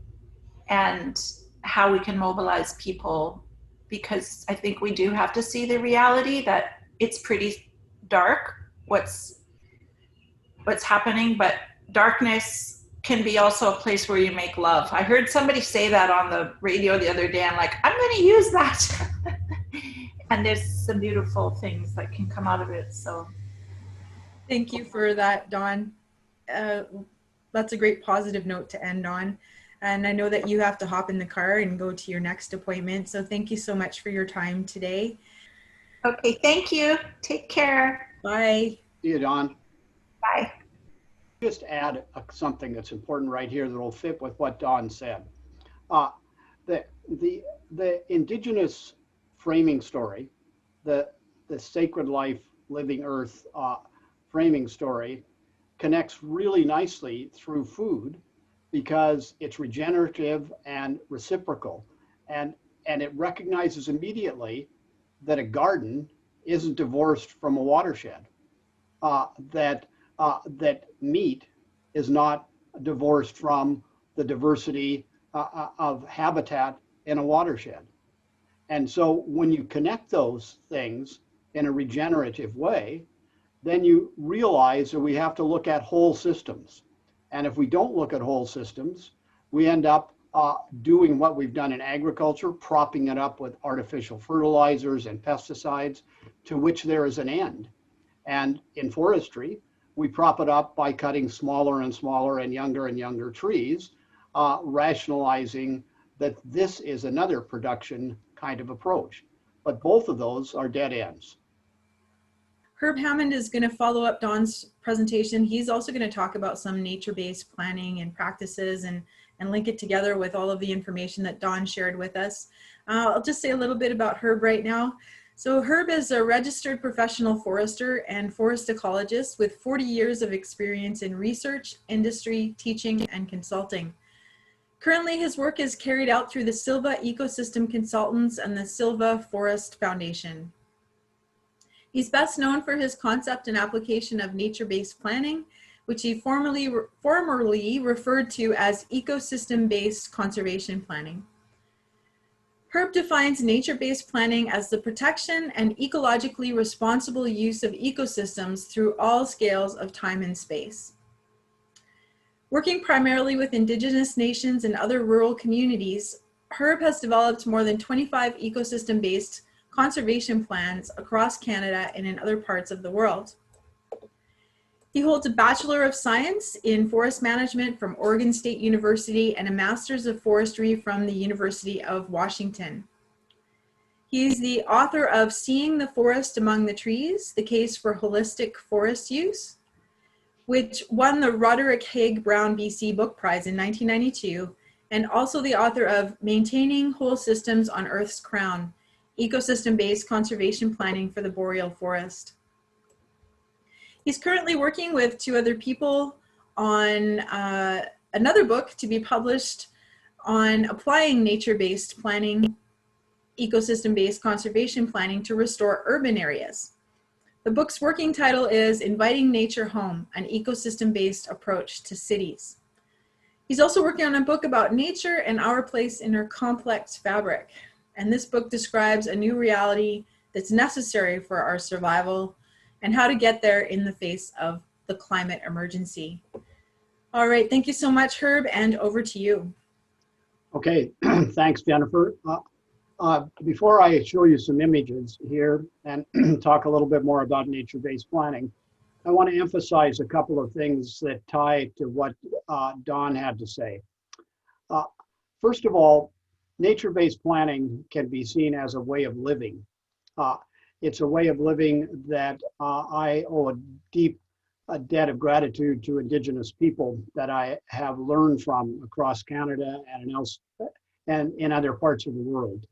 and how we can mobilize people, because I think we do have to see the reality that it's pretty dark what's happening, but darkness can be also a place where you make love. I heard somebody say that on the radio the other day. I'm like, I'm going to use that. And there's some beautiful things that can come out of it. So thank you for that, Dawn. That's a great positive note to end on. And I know that you have to hop in the car and go to your next appointment. So thank you so much for your time today. Okay, thank you. Take care. Bye. See you, Dawn. Bye. Just add something that's important right here that will fit with what Dawn said. The Indigenous framing story, the sacred life, living earth framing story connects really nicely through food, because it's regenerative and reciprocal, and it recognizes immediately that a garden isn't divorced from a watershed, that meat is not divorced from the diversity of habitat in a watershed. And so when you connect those things in a regenerative way, then you realize that we have to look at whole systems. And if we don't look at whole systems, we end up doing what we've done in agriculture, propping it up with artificial fertilizers and pesticides, to which there is an end. And in forestry, we prop it up by cutting smaller and smaller and younger trees, rationalizing that this is another production kind of approach. But both of those are dead ends. Herb Hammond is going to follow up Dawn's presentation. He's also going to talk about some nature-based planning and practices and link it together with all of the information that Dawn shared with us. I'll just say a little bit about Herb right now. So Herb is a registered professional forester and forest ecologist with 40 years of experience in research, industry, teaching, and consulting. Currently, his work is carried out through the Silva Ecosystem Consultants and the Silva Forest Foundation. He's best known for his concept and application of nature-based planning, which he formerly referred to as ecosystem-based conservation planning. Herb defines nature-based planning as the protection and ecologically responsible use of ecosystems through all scales of time and space. Working primarily with Indigenous nations and other rural communities, Herb has developed more than 25 ecosystem-based conservation plans across Canada and in other parts of the world. He holds a Bachelor of Science in Forest Management from Oregon State University and a Master's of Forestry from the University of Washington. He is the author of Seeing the Forest Among the Trees, The Case for Holistic Forest Use, which won the Roderick Haig Brown BC Book Prize in 1992, and also the author of Maintaining Whole Systems on Earth's Crown, Ecosystem-Based Conservation Planning for the Boreal Forest. He's currently working with two other people on another book to be published on applying nature-based planning, ecosystem-based conservation planning to restore urban areas. The book's working title is Inviting Nature Home, an ecosystem-based approach to cities. He's also working on a book about nature and our place in her complex fabric. And this book describes a new reality that's necessary for our survival and how to get there in the face of the climate emergency. All right, thank you so much, Herb, and over to you. Okay, thanks, Jennifer. Before I show you some images here and talk a little bit more about nature-based planning, I want to emphasize a couple of things that tie to what Don had to say. First of all, nature-based planning can be seen as a way of living. It's a way of living that I owe a deep debt of gratitude to Indigenous people that I have learned from across Canada and in other parts of the world.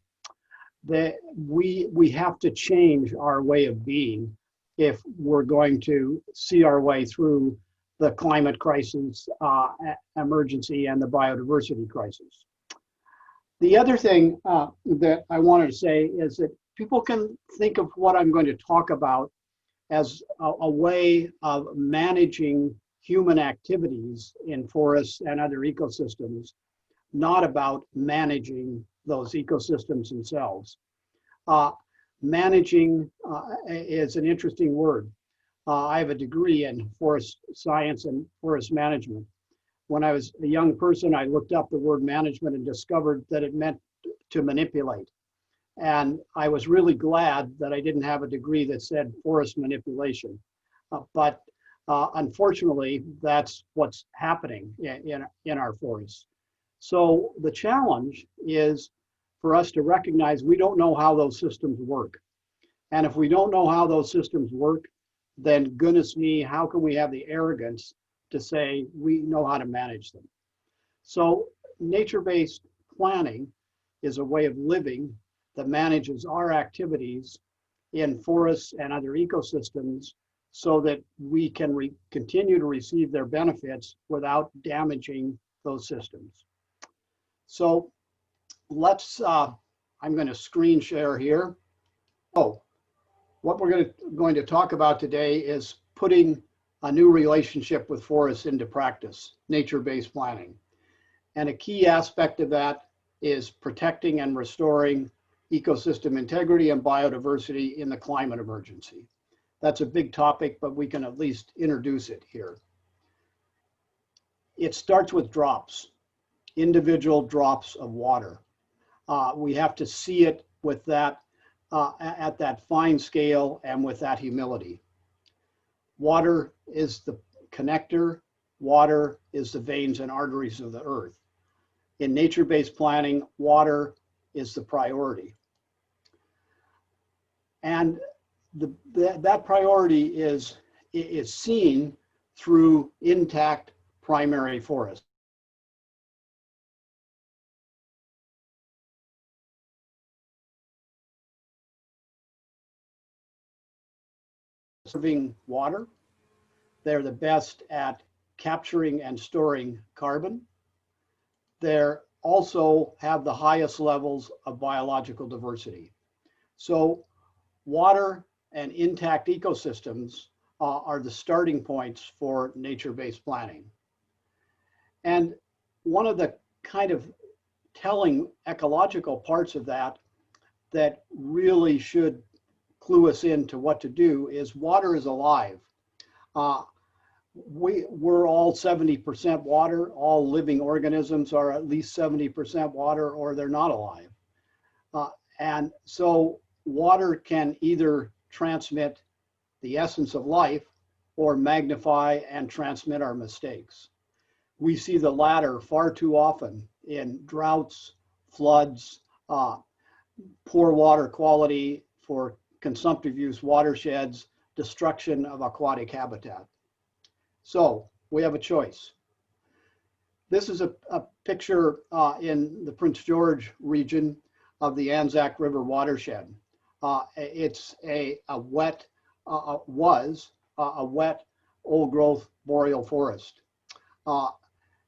That we have to change our way of being if we're going to see our way through the climate crisis emergency and the biodiversity crisis. The other thing that I wanted to say is that people can think of what I'm going to talk about as a way of managing human activities in forests and other ecosystems, not about managing those ecosystems themselves. Managing is an interesting word. I have a degree in forest science and forest management. When I was a young person, I looked up the word management and discovered that it meant to manipulate. And I was really glad that I didn't have a degree that said forest manipulation. But unfortunately, that's what's happening in our forests. So the challenge is for us to recognize we don't know how those systems work. And if we don't know how those systems work, then goodness me, how can we have the arrogance to say we know how to manage them? So nature-based planning is a way of living that manages our activities in forests and other ecosystems so that we can continue to receive their benefits without damaging those systems. So let's, I'm going to screen share here. Oh, what we're going to talk about today is putting a new relationship with forests into practice, nature-based planning. And a key aspect of that is protecting and restoring ecosystem integrity and biodiversity in the climate emergency. That's a big topic, but we can at least introduce it here. It starts with drops, individual drops of water. We have to see it with that, at that fine scale and with that humility. Water is the connector. Water is the veins and arteries of the earth. In nature-based planning, water is the priority. And that priority is seen through intact primary forests. Serving water, they're the best at capturing and storing carbon. they also have the highest levels of biological diversity. So water and intact ecosystems are the starting points for nature-based planning. And one of the kind of telling ecological parts of that really should clue us into what to do is water is alive. We're all 70% water. All living organisms are at least 70% water, or they're not alive. And so water can either transmit the essence of life or magnify and transmit our mistakes. We see the latter far too often in droughts, floods, poor water quality for consumptive use watersheds, destruction of aquatic habitat. So we have a choice. This is a picture in the Prince George region of the Anzac River watershed. It's was a wet old growth boreal forest.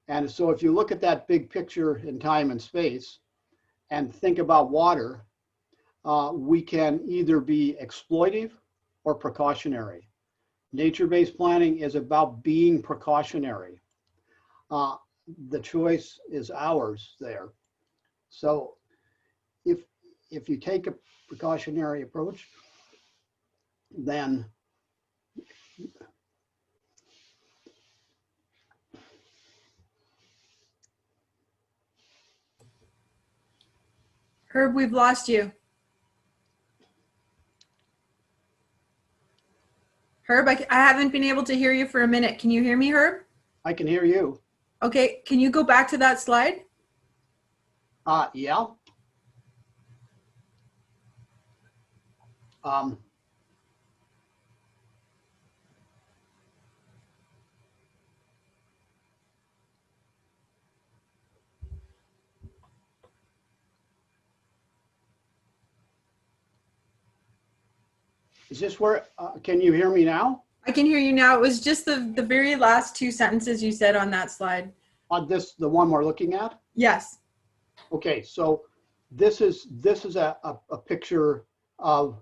And so if you look at that big picture in time and space and think about water, we can either be exploitive or precautionary. Nature-based planning is about being precautionary. The choice is ours there. So if you take a precautionary approach, then Herb, we've lost you. Herb, I haven't been able to hear you for a minute. Can you hear me, Herb? I can hear you. Okay, can you go back to that slide? Yeah. Is this where, can you hear me now? I can hear you now. It was just the very last two sentences you said on that slide. On this, the one we're looking at? Yes. Okay, so this is a picture of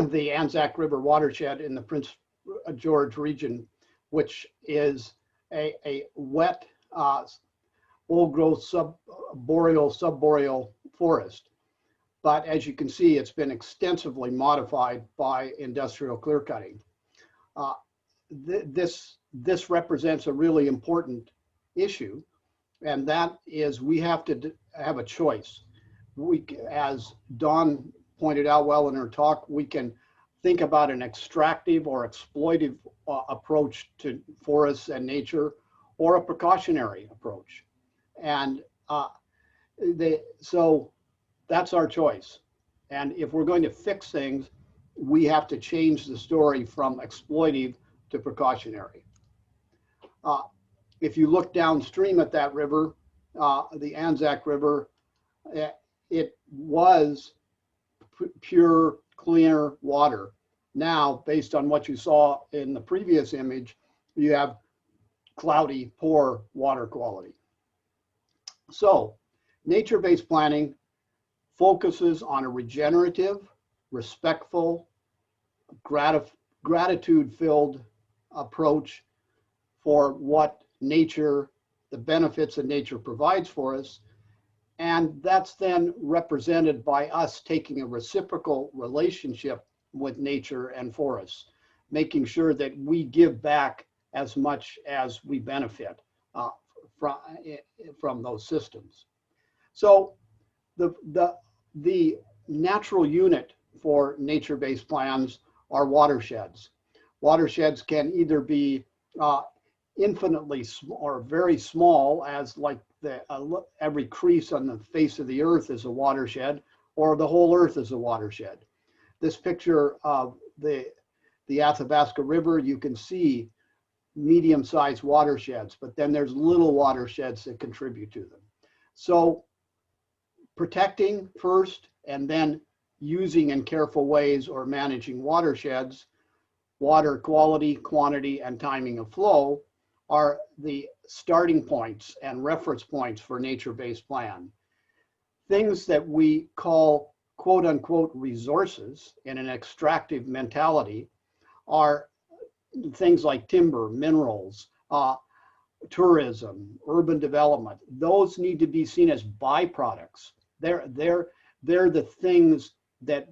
the Anzac River watershed in the Prince George region, which is a wet, old growth subboreal forest. But as you can see, it's been extensively modified by industrial clear cutting. This represents a really important issue, and that is we have to have a choice. As Dawn pointed out well in her talk, we can think about an extractive or exploitive approach to forests and nature, or a precautionary approach. And so that's our choice. And if we're going to fix things, we have to change the story from exploitive to precautionary. If you look downstream at that river, the Anzac River, it was pure, cleaner water. Now, based on what you saw in the previous image, you have cloudy, poor water quality. So, nature-based planning focuses on a regenerative, respectful, gratitude-filled approach for what nature, the benefits that nature provides for us. And that's then represented by us taking a reciprocal relationship with nature and forests, making sure that we give back as much as we benefit from those systems. So the natural unit for nature-based plans are watersheds. Watersheds can either be infinitely or very small, as like every crease on the face of the earth is a watershed, or the whole earth is a watershed. This picture of the Athabasca River, you can see medium-sized watersheds, but then there's little watersheds that contribute to them. So protecting first, and then using in careful ways or managing watersheds, water quality, quantity, and timing of flow are the starting points and reference points for nature-based plan. Things that we call quote unquote resources in an extractive mentality are things like timber, minerals, tourism, urban development. Those need to be seen as byproducts. They're the things that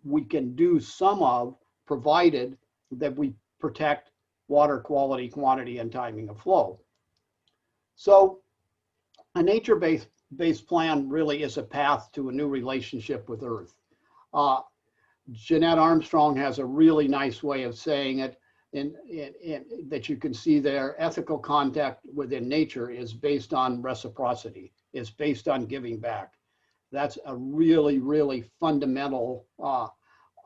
we can do some of, provided that we protect water quality, quantity, and timing of flow. So a nature-based plan really is a path to a new relationship with Earth. Jeanette Armstrong has a really nice way of saying it that you can see there. Ethical contact within nature is based on reciprocity, is based on giving back. That's a really, really fundamental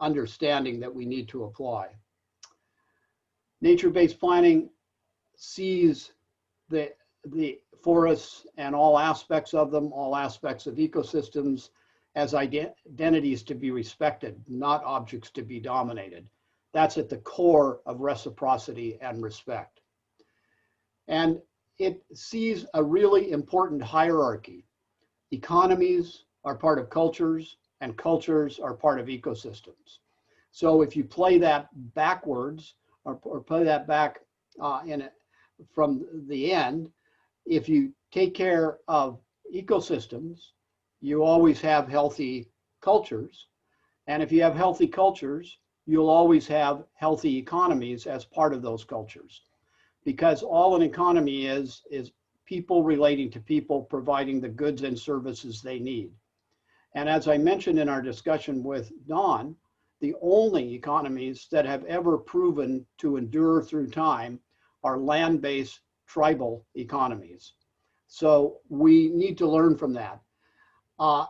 understanding that we need to apply. Nature-based planning sees the forests and all aspects of them, all aspects of ecosystems, as identities to be respected, not objects to be dominated. That's at the core of reciprocity and respect. And it sees a really important hierarchy. Economies are part of cultures, and cultures are part of ecosystems. So if you play that backwards, or play that back from the end, if you take care of ecosystems, you always have healthy cultures. And if you have healthy cultures, you'll always have healthy economies as part of those cultures. Because all an economy is people relating to people, providing the goods and services they need. And as I mentioned in our discussion with Dawn, the only economies that have ever proven to endure through time are land-based tribal economies. So we need to learn from that. A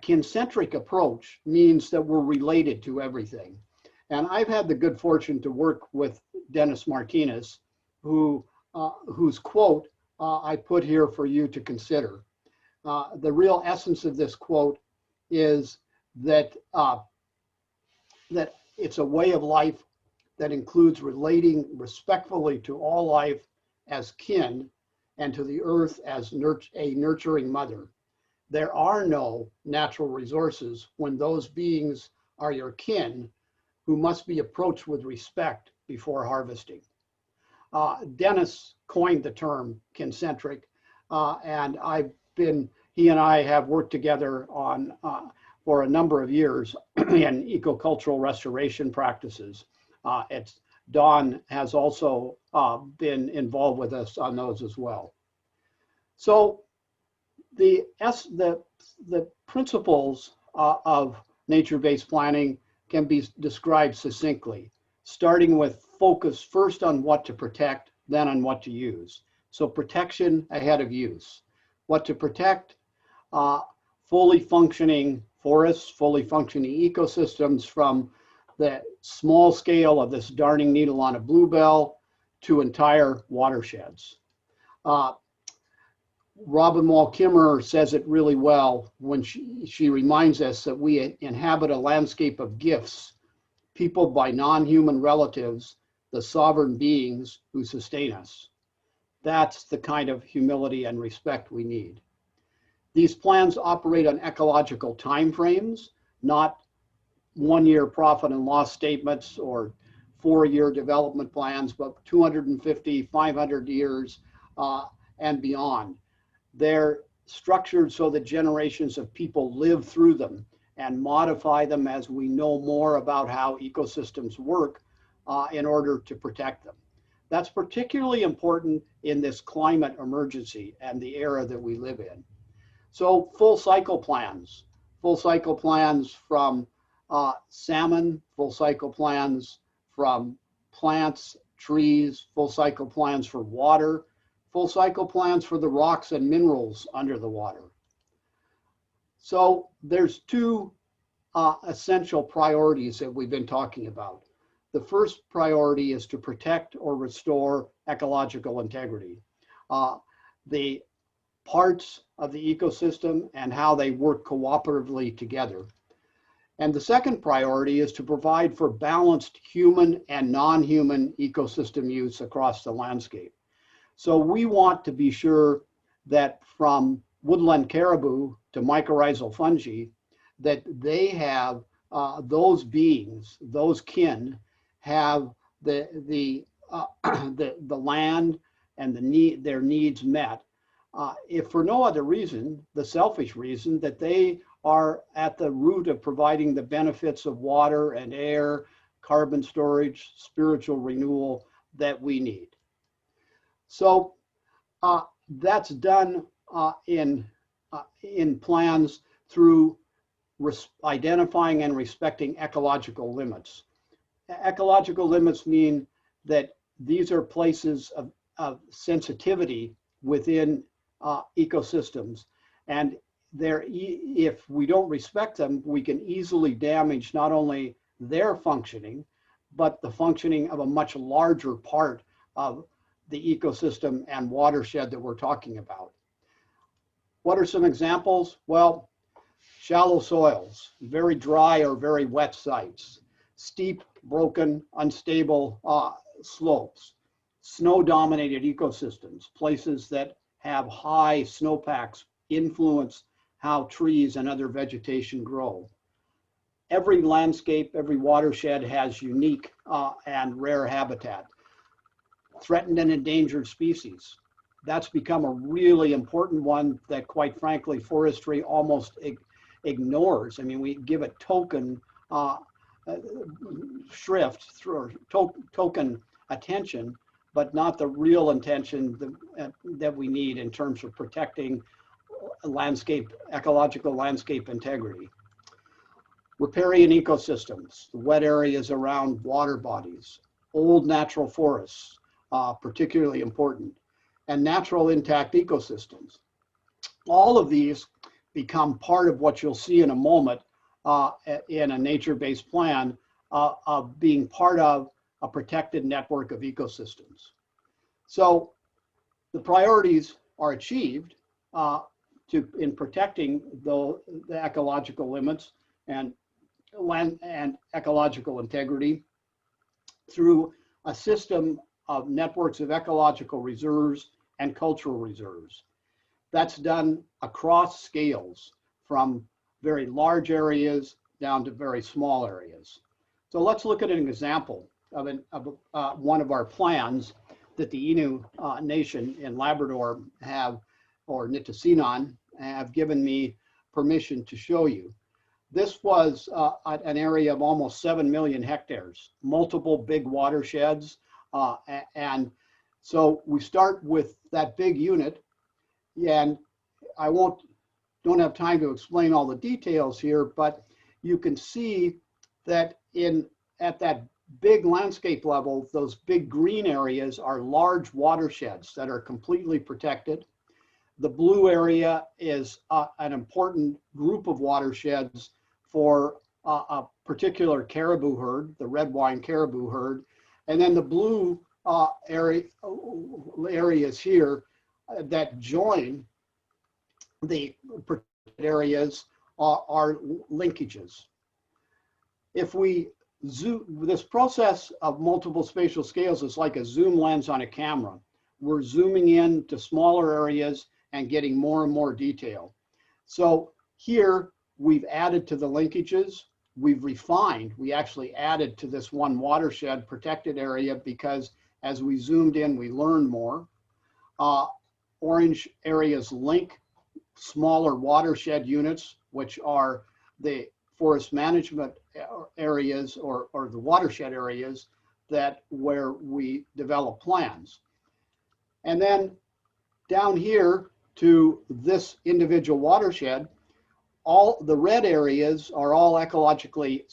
concentric approach means that we're related to everything. And I've had the good fortune to work with Dennis Martinez, whose quote I put here for you to consider. The real essence of this quote is that it's a way of life that includes relating respectfully to all life as kin and to the earth as a nurturing mother. There are no natural resources when those beings are your kin, who must be approached with respect before harvesting. Dennis coined the term concentric, and he and I have worked together on for a number of years in ecocultural restoration practices. Dawn has also been involved with us on those as well. So the principles of nature-based planning can be described succinctly, starting with focus first on what to protect, then on what to use. So protection ahead of use. What to protect: fully functioning forests, fully functioning ecosystems, from the small scale of this darning needle on a bluebell to entire watersheds. Robin Wall Kimmerer says it really well when she reminds us that we inhabit a landscape of gifts, peopled by non-human relatives, the sovereign beings who sustain us. That's the kind of humility and respect we need. These plans operate on ecological timeframes, not one-year profit and loss statements or 4-year development plans, but 250, 500 years and beyond. They're structured so that generations of people live through them and modify them as we know more about how ecosystems work in order to protect them. That's particularly important in this climate emergency and the era that we live in. So full cycle plans from salmon, full cycle plans from plants, trees, full cycle plans for water, full cycle plans for the rocks and minerals under the water. So there's two essential priorities that we've been talking about. The first priority is to protect or restore ecological integrity. The parts of the ecosystem and how they work cooperatively together. And the second priority is to provide for balanced human and non-human ecosystem use across the landscape. So we want to be sure that from woodland caribou to mycorrhizal fungi, that they have those beings, those kin, have the land and their needs met. If for no other reason, the selfish reason that they are at the root of providing the benefits of water and air, carbon storage, spiritual renewal that we need. So that's done in plans through identifying and respecting ecological limits. Ecological limits mean that these are places of sensitivity within ecosystems, and if we don't respect them, we can easily damage not only their functioning, but the functioning of a much larger part of the ecosystem and watershed that we're talking about. What are some examples? Well, shallow soils, very dry or very wet sites, steep, broken, unstable slopes, snow-dominated ecosystems, places that have high snowpacks influence how trees and other vegetation grow. Every landscape, every watershed has unique and rare habitat. Threatened and endangered species. That's become a really important one that, quite frankly, forestry almost ignores. I mean, we give a token shrift or token attention, but not the real attention that we need in terms of protecting ecological landscape integrity. Riparian ecosystems, wet areas around water bodies, old natural forests, particularly important, and natural intact ecosystems. All of these become part of what you'll see in a moment in a nature-based plan of being part of a protected network of ecosystems. So the priorities are achieved in protecting the ecological limits and land and ecological integrity through a system of networks of ecological reserves and cultural reserves. That's done across scales, from very large areas down to very small areas. So let's look at an example of one of our plans that the Innu Nation in Labrador have, or Nitassinan, have given me permission to show you. This was an area of almost 7 million hectares, multiple big watersheds. And so we start with that big unit, and I don't have time to explain all the details here, but you can see that at that big landscape level, those big green areas are large watersheds that are completely protected. The blue area is an important group of watersheds for a particular caribou herd, the red wine caribou herd. And then the blue areas here that join the protected areas are linkages. If we zoom, this process of multiple spatial scales is like a zoom lens on a camera. We're zooming in to smaller areas and getting more and more detail. So here we've added to the linkages, we've refined, we actually added to this one watershed protected area because as we zoomed in, we learned more. Orange areas link smaller watershed units, which are the forest management areas or the watershed areas where we develop plans. And then down here to this individual watershed, all the red areas are all ecologically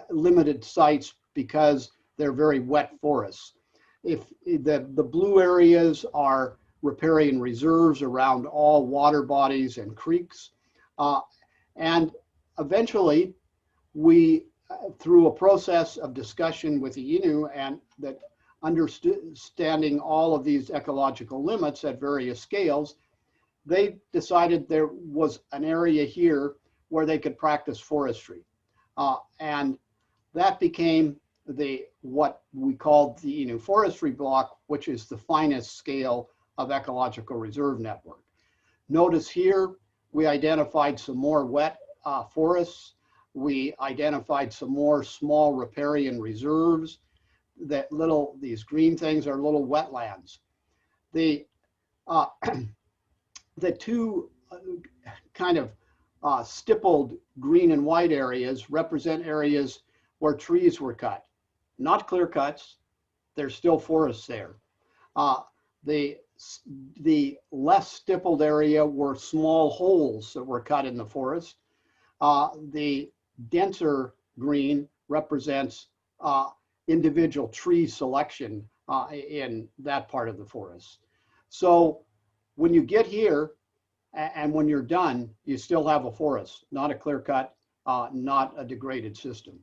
limited sites because they're very wet forests. If the blue areas are riparian reserves around all water bodies and creeks. And eventually we, through a process of discussion with the Innu and that understanding all of these ecological limits at various scales, they decided there was an area here where they could practice forestry. And that became what we called the forestry block, which is the finest scale of ecological reserve network. Notice here, we identified some more wet forests. We identified some more small riparian reserves. These green things are little wetlands. The two kind of stippled green and white areas represent areas where trees were cut. Not clear cuts, there's still forests there. The less stippled area were small holes that were cut in the forest. The denser green represents individual tree selection in that part of the forest. So when you get here and when you're done, you still have a forest, not a clear cut, not a degraded system.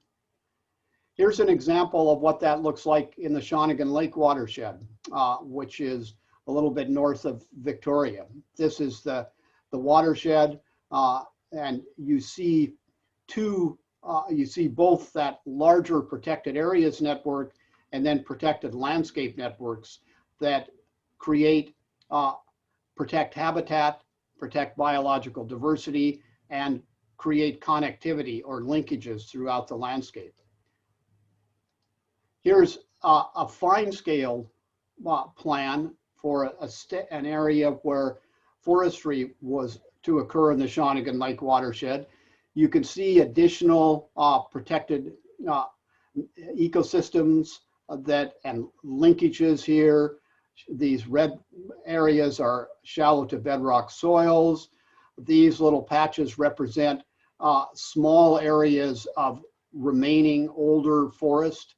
Here's an example of what that looks like in the Shawnigan Lake watershed, which is a little bit north of Victoria. This is the watershed, and you see both that larger protected areas network and then protected landscape networks that protect habitat, protect biological diversity, and create connectivity or linkages throughout the landscape. Here's a fine scale plan for an area where forestry was to occur in the Shawnigan Lake watershed. You can see additional protected ecosystems and linkages here. These red areas are shallow to bedrock soils. These little patches represent small areas of remaining older forest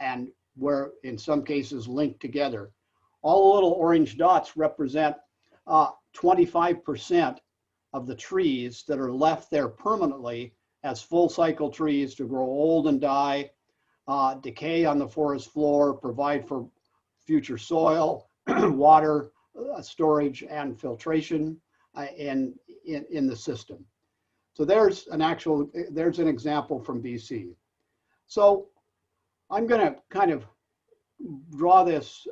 and where in some cases linked together. All the little orange dots represent 25% of the trees that are left there permanently as full cycle trees to grow old and die, decay on the forest floor, provide for future soil, water storage and filtration in the system. So there's an example from BC. So I'm going to kind of draw this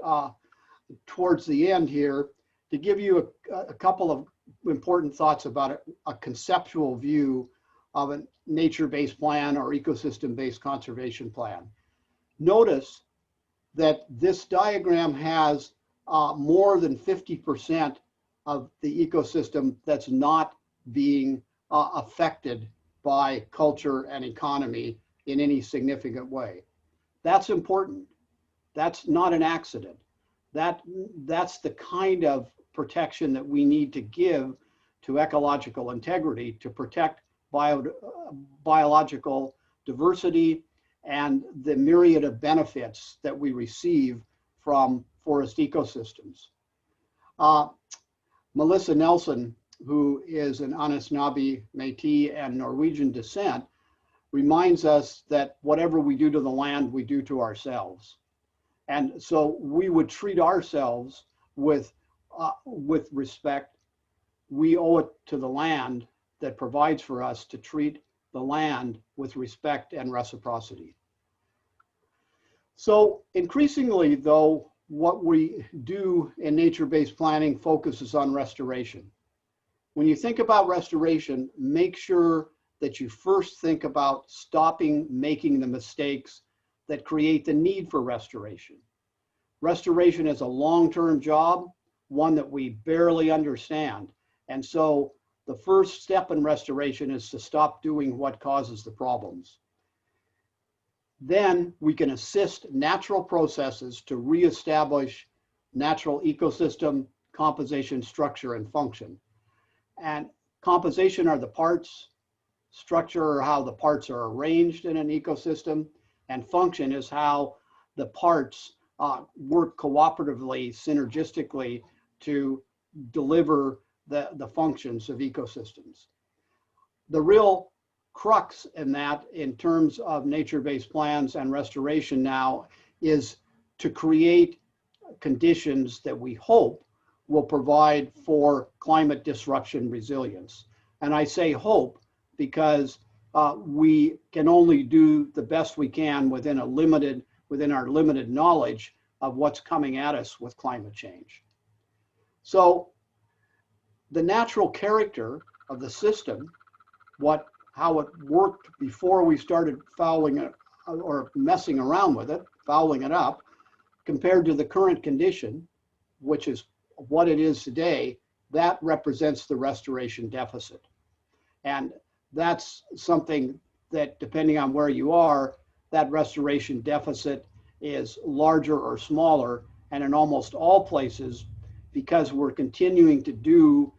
towards the end here to give you a couple of important thoughts about a conceptual view of a nature-based plan or ecosystem-based conservation plan. Notice that this diagram has more than 50% of the ecosystem that's not being affected by culture and economy in any significant way. That's important. That's not an accident. That's the kind of protection that we need to give to ecological integrity to protect biological diversity and the myriad of benefits that we receive from forest ecosystems. Melissa Nelson, who is an Anishinaabe, Métis, and Norwegian descent, reminds us that whatever we do to the land, we do to ourselves. And so we would treat ourselves with respect. We owe it to the land that provides for us to treat the land with respect and reciprocity. So increasingly, though, what we do in nature-based planning focuses on restoration. When you think about restoration, make sure that you first think about stopping making the mistakes that create the need for restoration. Restoration is a long-term job, one that we barely understand. And so the first step in restoration is to stop doing what causes the problems. Then we can assist natural processes to reestablish natural ecosystem composition, structure, and function. And composition are the parts, structure are how the parts are arranged in an ecosystem, and function is how the parts work cooperatively, synergistically to deliver the functions of ecosystems. The real crux in that, in terms of nature-based plans and restoration now, is to create conditions that we hope will provide for climate disruption resilience. And I say hope because we can only do the best we can within our limited knowledge of what's coming at us with climate change. So the natural character of the system, how it worked before we started fouling it or messing around with it, fouling it up, compared to the current condition, which is what it is today, that represents the restoration deficit. And that's something that, depending on where you are, that restoration deficit is larger or smaller. And in almost all places, because we're continuing to do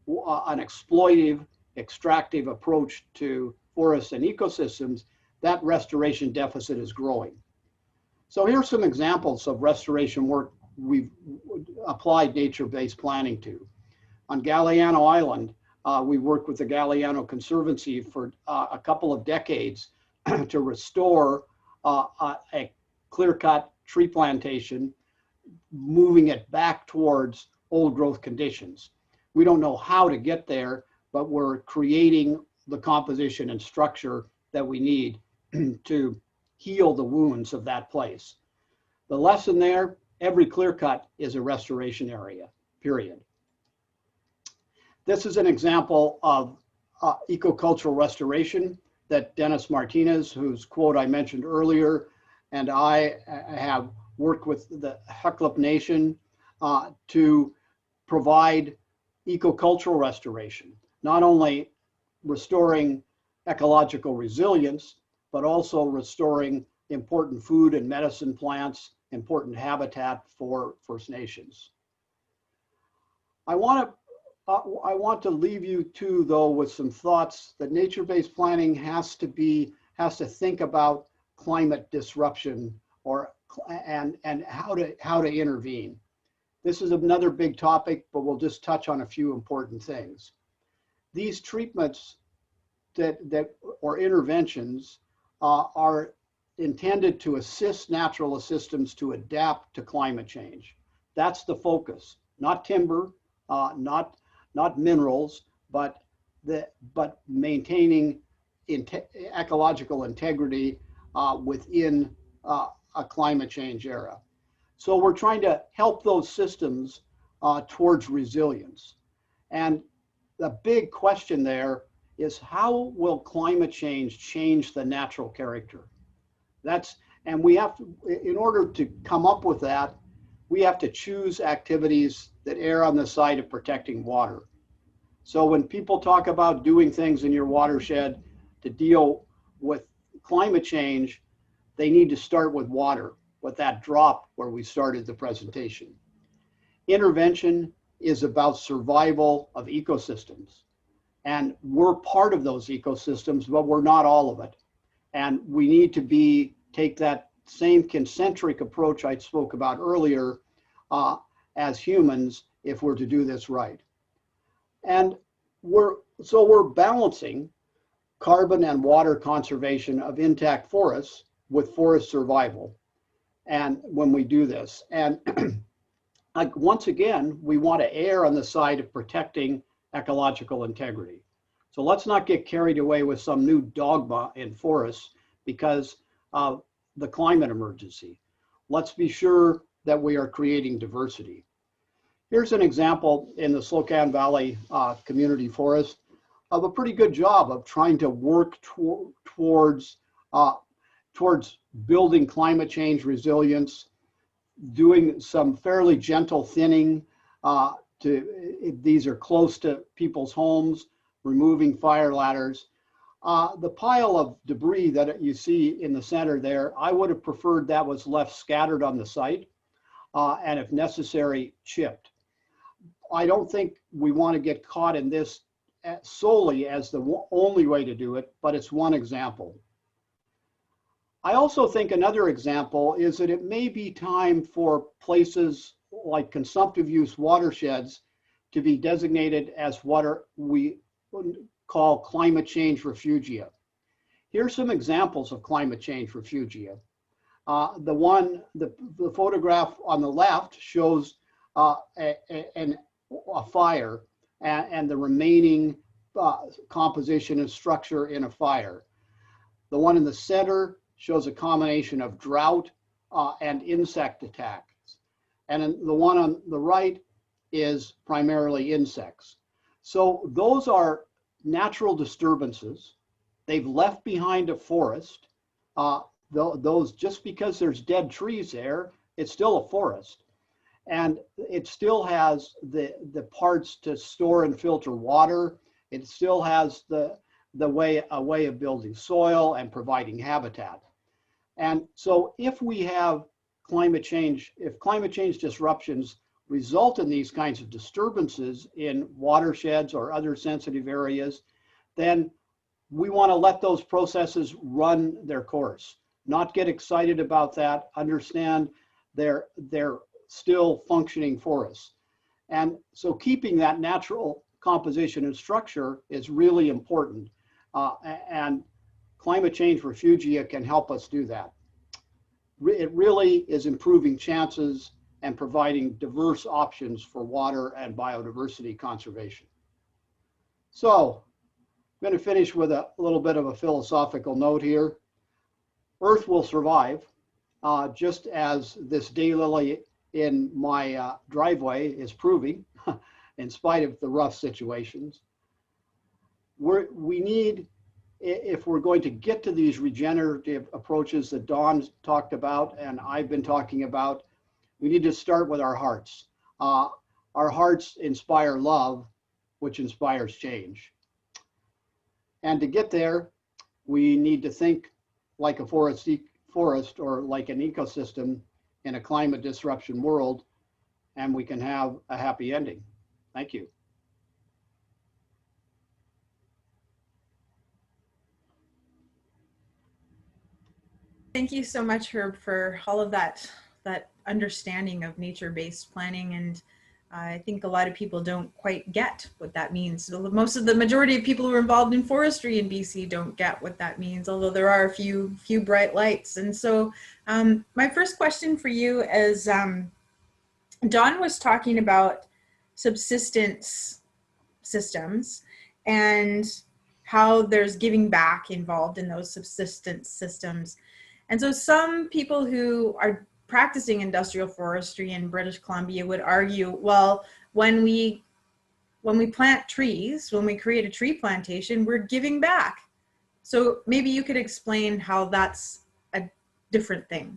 an exploitive, extractive approach to forests and ecosystems, that restoration deficit is growing. So here's some examples of restoration work we've applied nature-based planning to. On Galiano Island, we worked with the Galiano Conservancy for a couple of decades to restore a clear-cut tree plantation, moving it back towards old growth conditions. We don't know how to get there, but we're creating the composition and structure that we need to heal the wounds of that place. The lesson there, every clear cut is a restoration area, period. This is an example of ecocultural restoration that Dennis Martinez, whose quote I mentioned earlier, and I have worked with the Hucklip Nation to provide ecocultural restoration, not only restoring ecological resilience, but also restoring important food and medicine plants, important habitat for First Nations. I want to leave you too, though, with some thoughts that nature-based planning has to think about climate disruption and how to intervene. This is another big topic, but we'll just touch on a few important things. These treatments or interventions are intended to assist natural systems to adapt to climate change. That's the focus, not timber, not minerals, but maintaining ecological integrity within a climate change era. So we're trying to help those systems towards resilience. And the big question there is, how will climate change the natural character? And we have to, in order to come up with that, we have to choose activities that err on the side of protecting water. So when people talk about doing things in your watershed to deal with climate change, they need to start with water, with that drop where we started the presentation. Intervention is about survival of ecosystems. And we're part of those ecosystems, but we're not all of it. And we need to take that same concentric approach I spoke about earlier as humans if we're to do this right. And we're balancing carbon and water conservation of intact forests with forest survival. And when we do this, and once again, we want to err on the side of protecting ecological integrity. So let's not get carried away with some new dogma in forests because of the climate emergency. Let's be sure that we are creating diversity. Here's an example in the Slocan Valley Community Forest of a pretty good job of trying to work towards building climate change resilience, doing some fairly gentle thinning. These are close to people's homes, removing fire ladders. The pile of debris that you see in the center there, I would have preferred that was left scattered on the site and if necessary, chipped. I don't think we want to get caught in this solely as the only way to do it, but it's one example. I also think another example is that it may be time for places like consumptive use watersheds to be designated as what we call climate change refugia. Here's some examples of climate change refugia. The photograph on the left shows a fire and the remaining composition and structure in a fire. The one in the center shows a combination of drought and insect attacks. And the one on the right is primarily insects. So those are natural disturbances. They've left behind a forest. Those, just because there's dead trees there, it's still a forest. And it still has the parts to store and filter water. It still has a way of building soil and providing habitat. And so if we have climate change, if climate change disruptions result in these kinds of disturbances in watersheds or other sensitive areas, then we want to let those processes run their course, not get excited about that, understand they're still functioning forests. And so keeping that natural composition and structure is really important. And climate change refugia can help us do that. It really is improving chances and providing diverse options for water and biodiversity conservation. So I'm going to finish with a little bit of a philosophical note here. Earth will survive, just as this daylily in my driveway is proving, in spite of the rough situations. We need, if we're going to get to these regenerative approaches that Dawn talked about and I've been talking about, we need to start with our hearts. Our hearts inspire love, which inspires change. And to get there, we need to think like a forest or like an ecosystem in a climate disruption world, and we can have a happy ending. Thank you. Thank you so much, Herb, for all of that understanding of nature-based planning. And I think a lot of people don't quite get what that means. Most of the majority of people who are involved in forestry in BC don't get what that means, although there are a few bright lights. And so my first question for you is, Dawn was talking about subsistence systems and how there's giving back involved in those subsistence systems. And so some people who are practicing industrial forestry in British Columbia would argue, well, when we plant trees, when we create a tree plantation, we're giving back. So maybe you could explain how that's a different thing.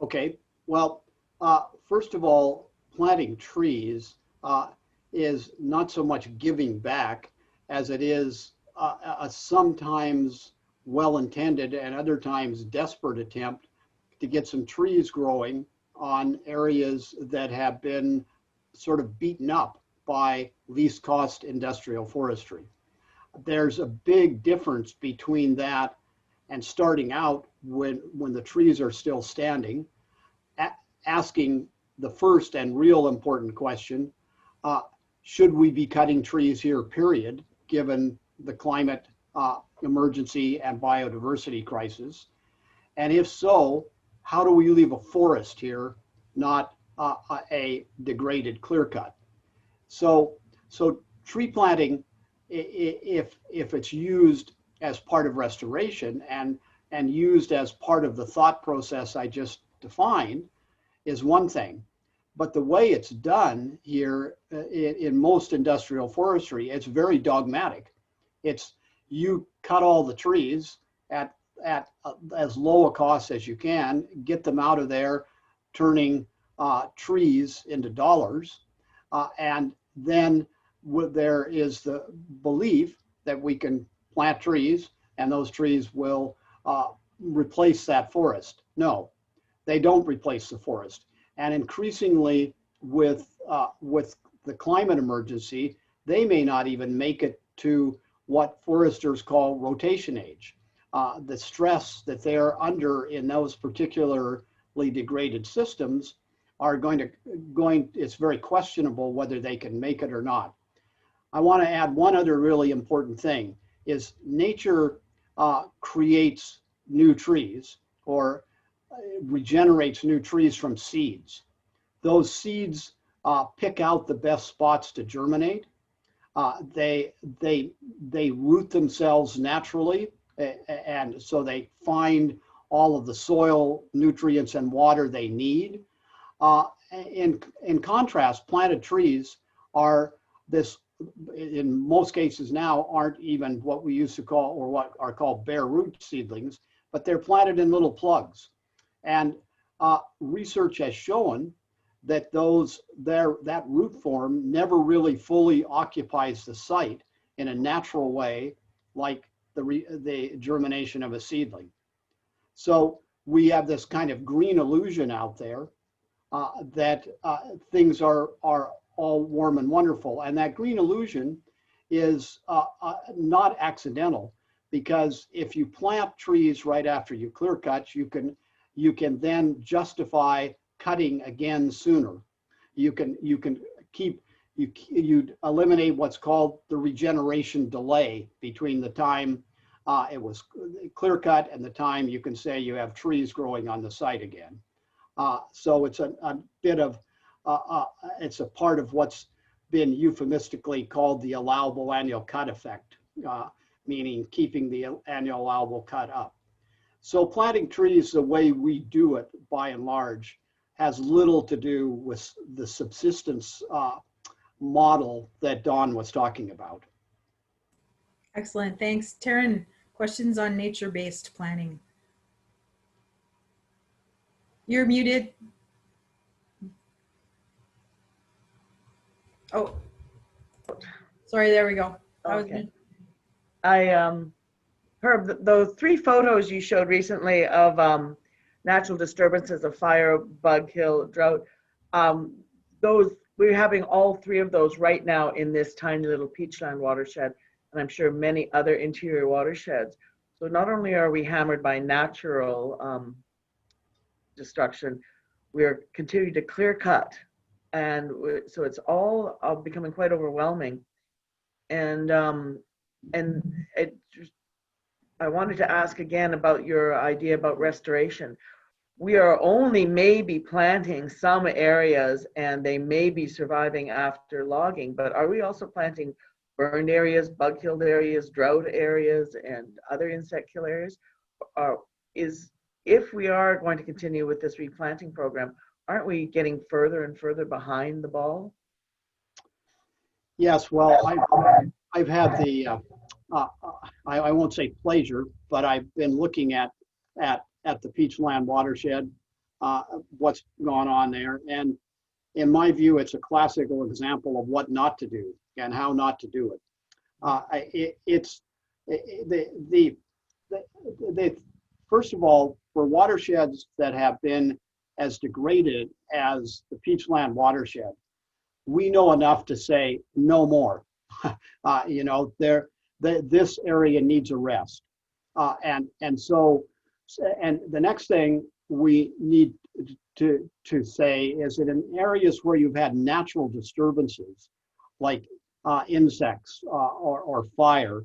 Okay, well, first of all, planting trees is not so much giving back as it is a sometimes well-intended and other times desperate attempt to get some trees growing on areas that have been sort of beaten up by least cost industrial forestry. There's a big difference between that and starting out when the trees are still standing, asking the first and real important question, should we be cutting trees here, period, given the climate emergency and biodiversity crisis? And if so, how do we leave a forest here, not a degraded clear cut? So tree planting, if it's used as part of restoration and used as part of the thought process I just defined, is one thing. But the way it's done here in most industrial forestry, it's very dogmatic. It's you cut all the trees at as low a cost as you can, get them out of there, turning trees into dollars. And then there is the belief that we can plant trees and those trees will replace that forest. No, they don't replace the forest. And increasingly with the climate emergency, they may not even make it to what foresters call rotation age. The stress that they are under in those particularly degraded systems are it's very questionable whether they can make it or not. I want to add one other really important thing is nature creates new trees or regenerates new trees from seeds. Those seeds pick out the best spots to germinate. They root themselves naturally And so they find all of the soil nutrients and water they need. In contrast, planted trees are in most cases now, aren't even what we used to call, or what are called bare root seedlings, but they're planted in little plugs. And research has shown that that root form never really fully occupies the site in a natural way, like the germination of a seedling. So we have this kind of green illusion out there that things are all warm and wonderful. And that green illusion is not accidental, because if you plant trees right after you clear cut, you can then justify cutting again sooner. You eliminate what's called the regeneration delay between the time it was clear cut and the time you can say you have trees growing on the site again. So it's a bit of, it's a part of what's been euphemistically called the allowable annual cut effect, meaning keeping the annual allowable cut up. So planting trees the way we do it, by and large, has little to do with the subsistence model that Dawn was talking about. Excellent, thanks. Taryn, questions on nature-based planning? You're muted. Oh, sorry, there we go. Okay. Herb, those 3 photos you showed recently of natural disturbances of fire, bug kill, drought, we're having all 3 of those right now in this tiny little peachland watershed, and I'm sure many other interior watersheds. So not only are we hammered by natural destruction, we're continuing to clear cut. And so it's all becoming quite overwhelming. And I wanted to ask again about your idea about restoration. We are only maybe planting some areas and they may be surviving after logging, but are we also planting burned areas, bug killed areas, drought areas, and other insect kill areas? If we are going to continue with this replanting program, aren't we getting further and further behind the ball? Yes, well, I've had the, I won't say pleasure, but I've been looking at the Peachland watershed, what's gone on there. And in my view, it's a classical example of what not to do and how not to do it. First of all, for watersheds that have been as degraded as the Peachland watershed, we know enough to say no more. You know, this area needs a rest. And the next thing we need to say is that in areas where you've had natural disturbances, like insects or fire,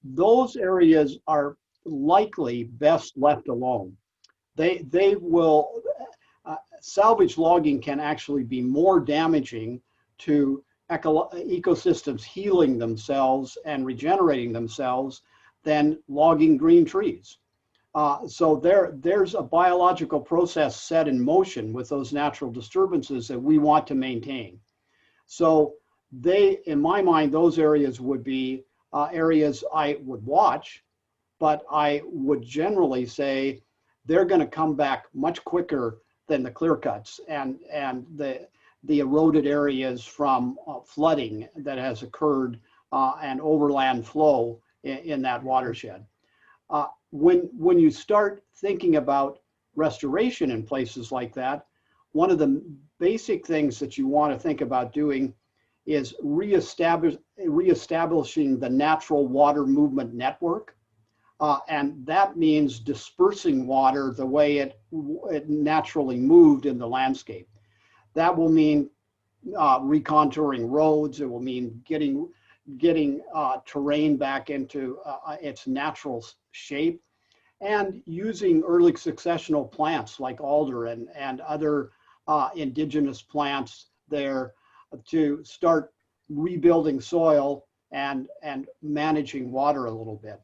those areas are likely best left alone. They will, salvage logging can actually be more damaging to ecosystems healing themselves and regenerating themselves than logging green trees. So there's a biological process set in motion with those natural disturbances that we want to maintain. So in my mind, those areas would be areas I would watch, but I would generally say they're going to come back much quicker than the clear cuts and the eroded areas from flooding that has occurred and overland flow in that watershed. When you start thinking about restoration in places like that, one of the basic things that you want to think about doing is reestablishing the natural water movement network. And that means dispersing water the way it naturally moved in the landscape. That will mean recontouring roads. It will mean getting terrain back into its natural shape, and using early successional plants like alder and other indigenous plants there to start rebuilding soil and managing water a little bit.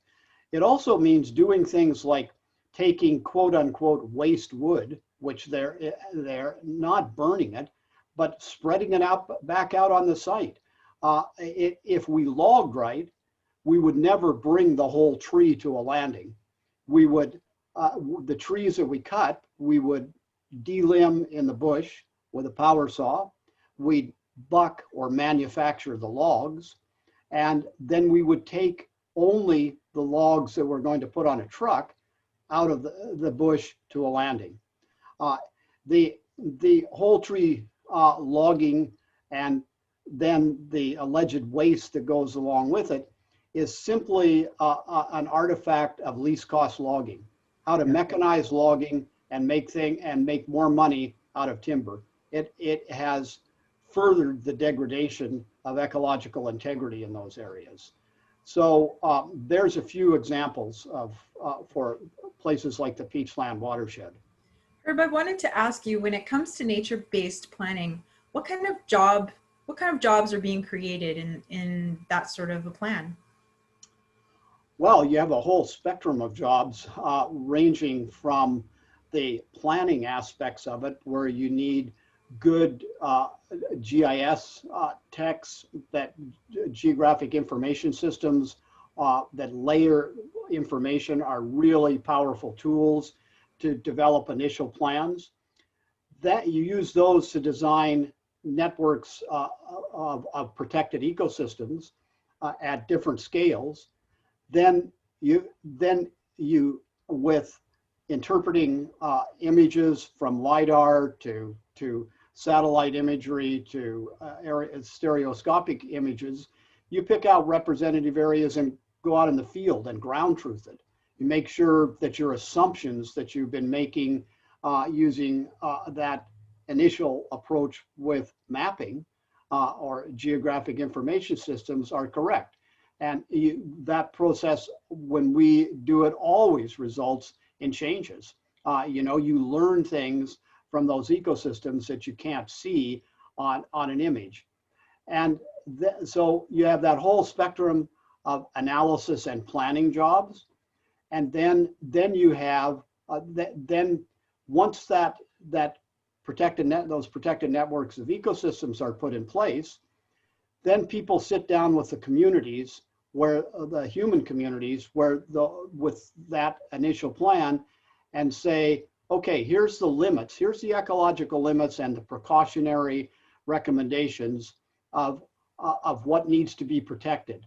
It also means doing things like taking quote unquote waste wood, which they're not burning it, but spreading it out back out on the site. If we logged right, we would never bring the whole tree to a landing. We would, the trees that we cut, we would delimb in the bush with a power saw. We'd buck or manufacture the logs, and then we would take only the logs that we're going to put on a truck out of the bush to a landing. The whole tree logging and then the alleged waste that goes along with it is simply an artifact of least cost logging, how to mechanize logging and make more money out of timber. It has furthered the degradation of ecological integrity in those areas. So there's a few examples of for places like the Peachland Watershed. Herb, I wanted to ask you, when it comes to nature-based planning, what kind of jobs are being created in that sort of a plan? Well, you have a whole spectrum of jobs ranging from the planning aspects of it, where you need good GIS techs, that geographic information systems that layer information are really powerful tools to develop initial plans. That you use those to design networks of protected ecosystems at different scales. Then you with interpreting images from LiDAR to satellite imagery to stereoscopic images, you pick out representative areas and go out in the field and ground truth it. You make sure that your assumptions that you've been making using that initial approach with mapping or geographic information systems are correct. And that process, when we do it, always results in changes. You learn things from those ecosystems that you can't see on an image. And so you have that whole spectrum of analysis and planning jobs. And then you have, then once those protected networks of ecosystems are put in place, then people sit down with the communities, where the human communities, with that initial plan, and say, okay, here's the limits, here's the ecological limits and the precautionary recommendations of what needs to be protected,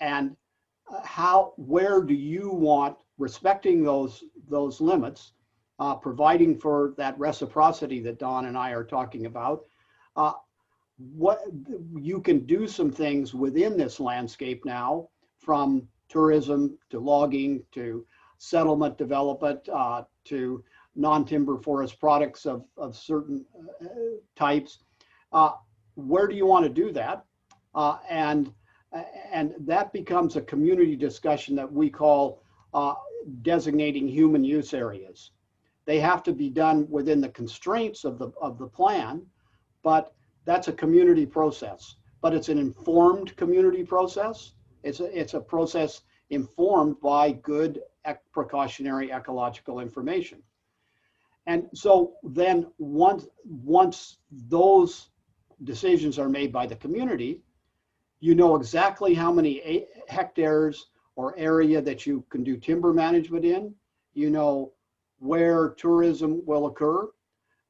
and where do you want, respecting those limits, providing for that reciprocity that Dawn and I are talking about. What you can do some things within this landscape now, from tourism to logging to settlement development to non-timber forest products of certain types. Where do you want to do that? And that becomes a community discussion that we call designating human use areas. They have to be done within the constraints of the plan, but that's a community process. But it's an informed community process. It's a process informed by good precautionary ecological information. And so then once those decisions are made by the community, you know exactly how many hectares or area that you can do timber management in. You know where tourism will occur.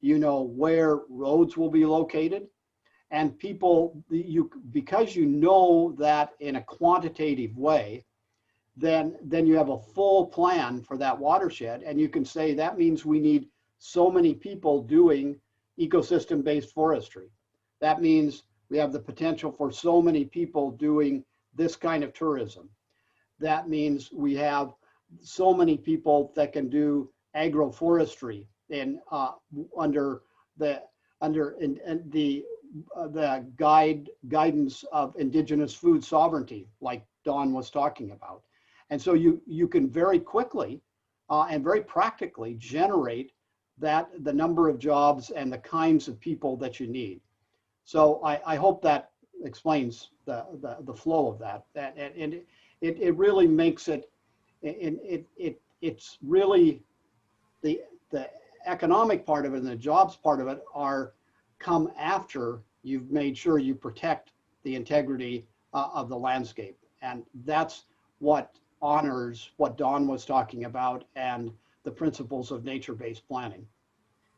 You know where roads will be located. And people, because you know that in a quantitative way, then you have a full plan for that watershed, and you can say that means we need so many people doing ecosystem-based forestry. That means we have the potential for so many people doing this kind of tourism. That means we have so many people that can do agroforestry under the guidance of Indigenous food sovereignty, like Dawn was talking about. And so you can very quickly and very practically generate the number of jobs and the kinds of people that you need. So I hope that explains the flow of that. And it really makes it it's really the economic part of it and the jobs part of it are come after you've made sure you protect the integrity of the landscape. And that's what honors what Dawn was talking about and the principles of nature-based planning.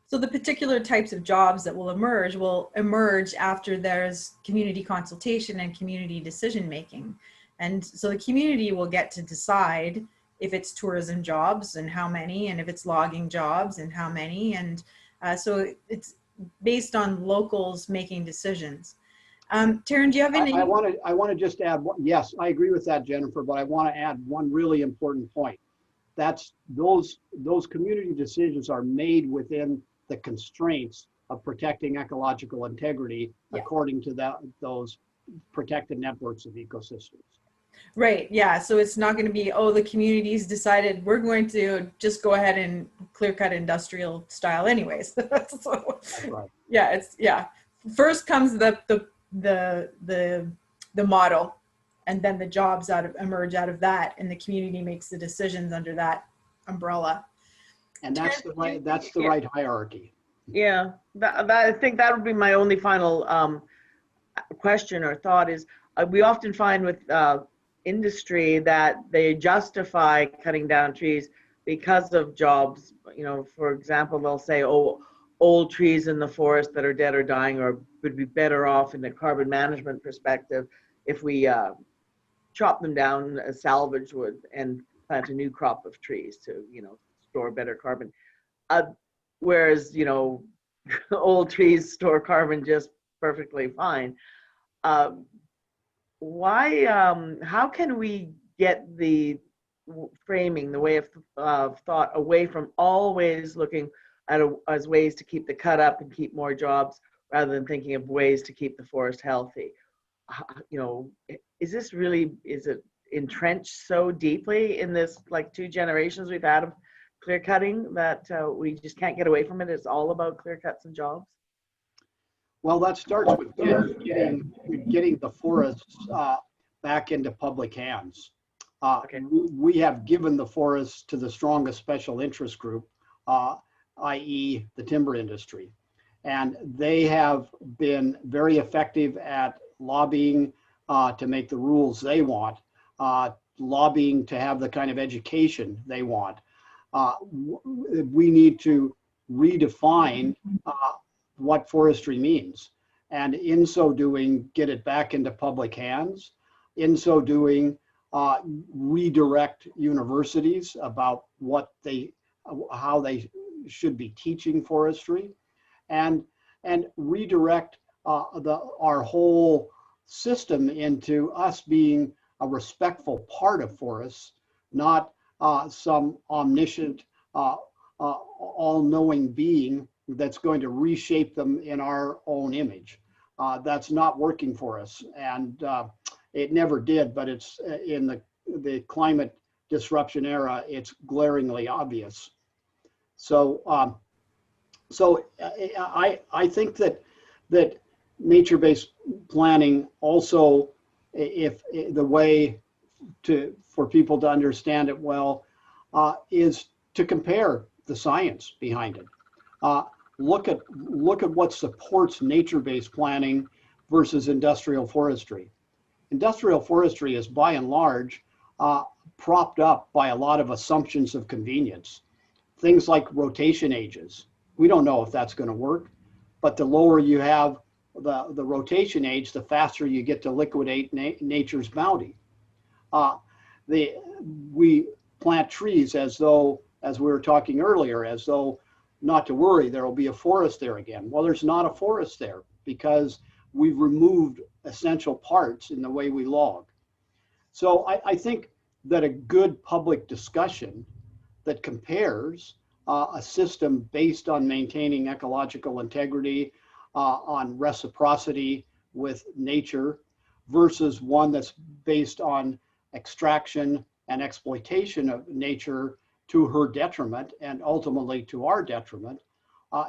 So the particular types of jobs that will emerge after there's community consultation and community decision making. And so the community will get to decide if it's tourism jobs and how many, and if it's logging jobs and how many. And so it's based on locals making decisions. Taryn, do you have any? I want to just add, yes, I agree with that, Jennifer, but I want to add one really important point. That's those community decisions are made within the constraints of protecting ecological integrity, yeah, according to those protected networks of ecosystems. Right, yeah, so it's not going to be, oh, the community's decided we're going to just go ahead and clear cut industrial style anyways. So, right. Yeah, first comes the model, and then the jobs emerge out of that, and the community makes the decisions under that umbrella. And that's the right hierarchy. Yeah, I think that would be my only final question or thought is, we often find with industry that they justify cutting down trees because of jobs. You know, for example, they'll say, oh, old trees in the forest that are dead or dying or would be better off in the carbon management perspective if we chop them down as salvage wood and plant a new crop of trees to, you know, store better carbon. Whereas, you know, old trees store carbon just perfectly fine. How can we get the framing, the way of thought away from always looking at as ways to keep the cut up and keep more jobs rather than thinking of ways to keep the forest healthy? You know, is it entrenched so deeply in this, like, 2 generations we've had of clear cutting that we just can't get away from it? It's all about clear cuts and jobs. Well, that starts with getting the forests back into public hands. Okay. We have given the forests to the strongest special interest group, i.e. the timber industry. And they have been very effective at lobbying to make the rules they want, lobbying to have the kind of education they want. We need to redefine what forestry means, and in so doing, get it back into public hands. In so doing, redirect universities about how they should be teaching forestry, and redirect our whole system into us being a respectful part of forests, not some omniscient, all-knowing being that's going to reshape them in our own image. That's not working for us, and it never did, but it's in the climate disruption era, it's glaringly obvious. So I think that nature-based planning also, if the way for people to understand it well, is to compare the science behind it. Look at what supports nature-based planning versus industrial forestry. Industrial forestry is by and large propped up by a lot of assumptions of convenience. Things like rotation ages. We don't know if that's going to work, but the lower you have the rotation age, the faster you get to liquidate nature's bounty. We plant trees as though, as we were talking earlier, as though not to worry, there will be a forest there again. Well, there's not a forest there because we've removed essential parts in the way we log. So I think that a good public discussion that compares a system based on maintaining ecological integrity, on reciprocity with nature, versus one that's based on extraction and exploitation of nature to her detriment and ultimately to our detriment,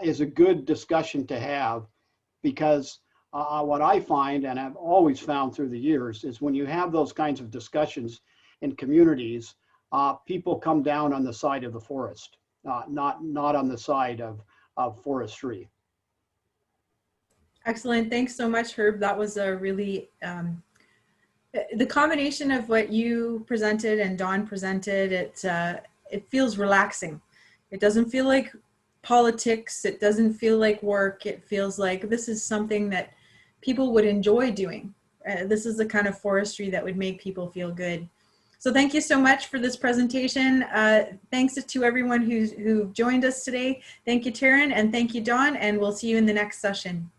is a good discussion to have, because what I find, and I've always found through the years, is when you have those kinds of discussions in communities, people come down on the side of the forest, not on the side of forestry. Excellent. Thanks so much, Herb. That was a really, the combination of what you presented and Dawn presented, it feels relaxing. It doesn't feel like politics. It doesn't feel like work. It feels like this is something that people would enjoy doing. This is the kind of forestry that would make people feel good. So thank you so much for this presentation. Thanks to everyone who joined us today. Thank you, Taryn, and thank you, Dawn, and we'll see you in the next session.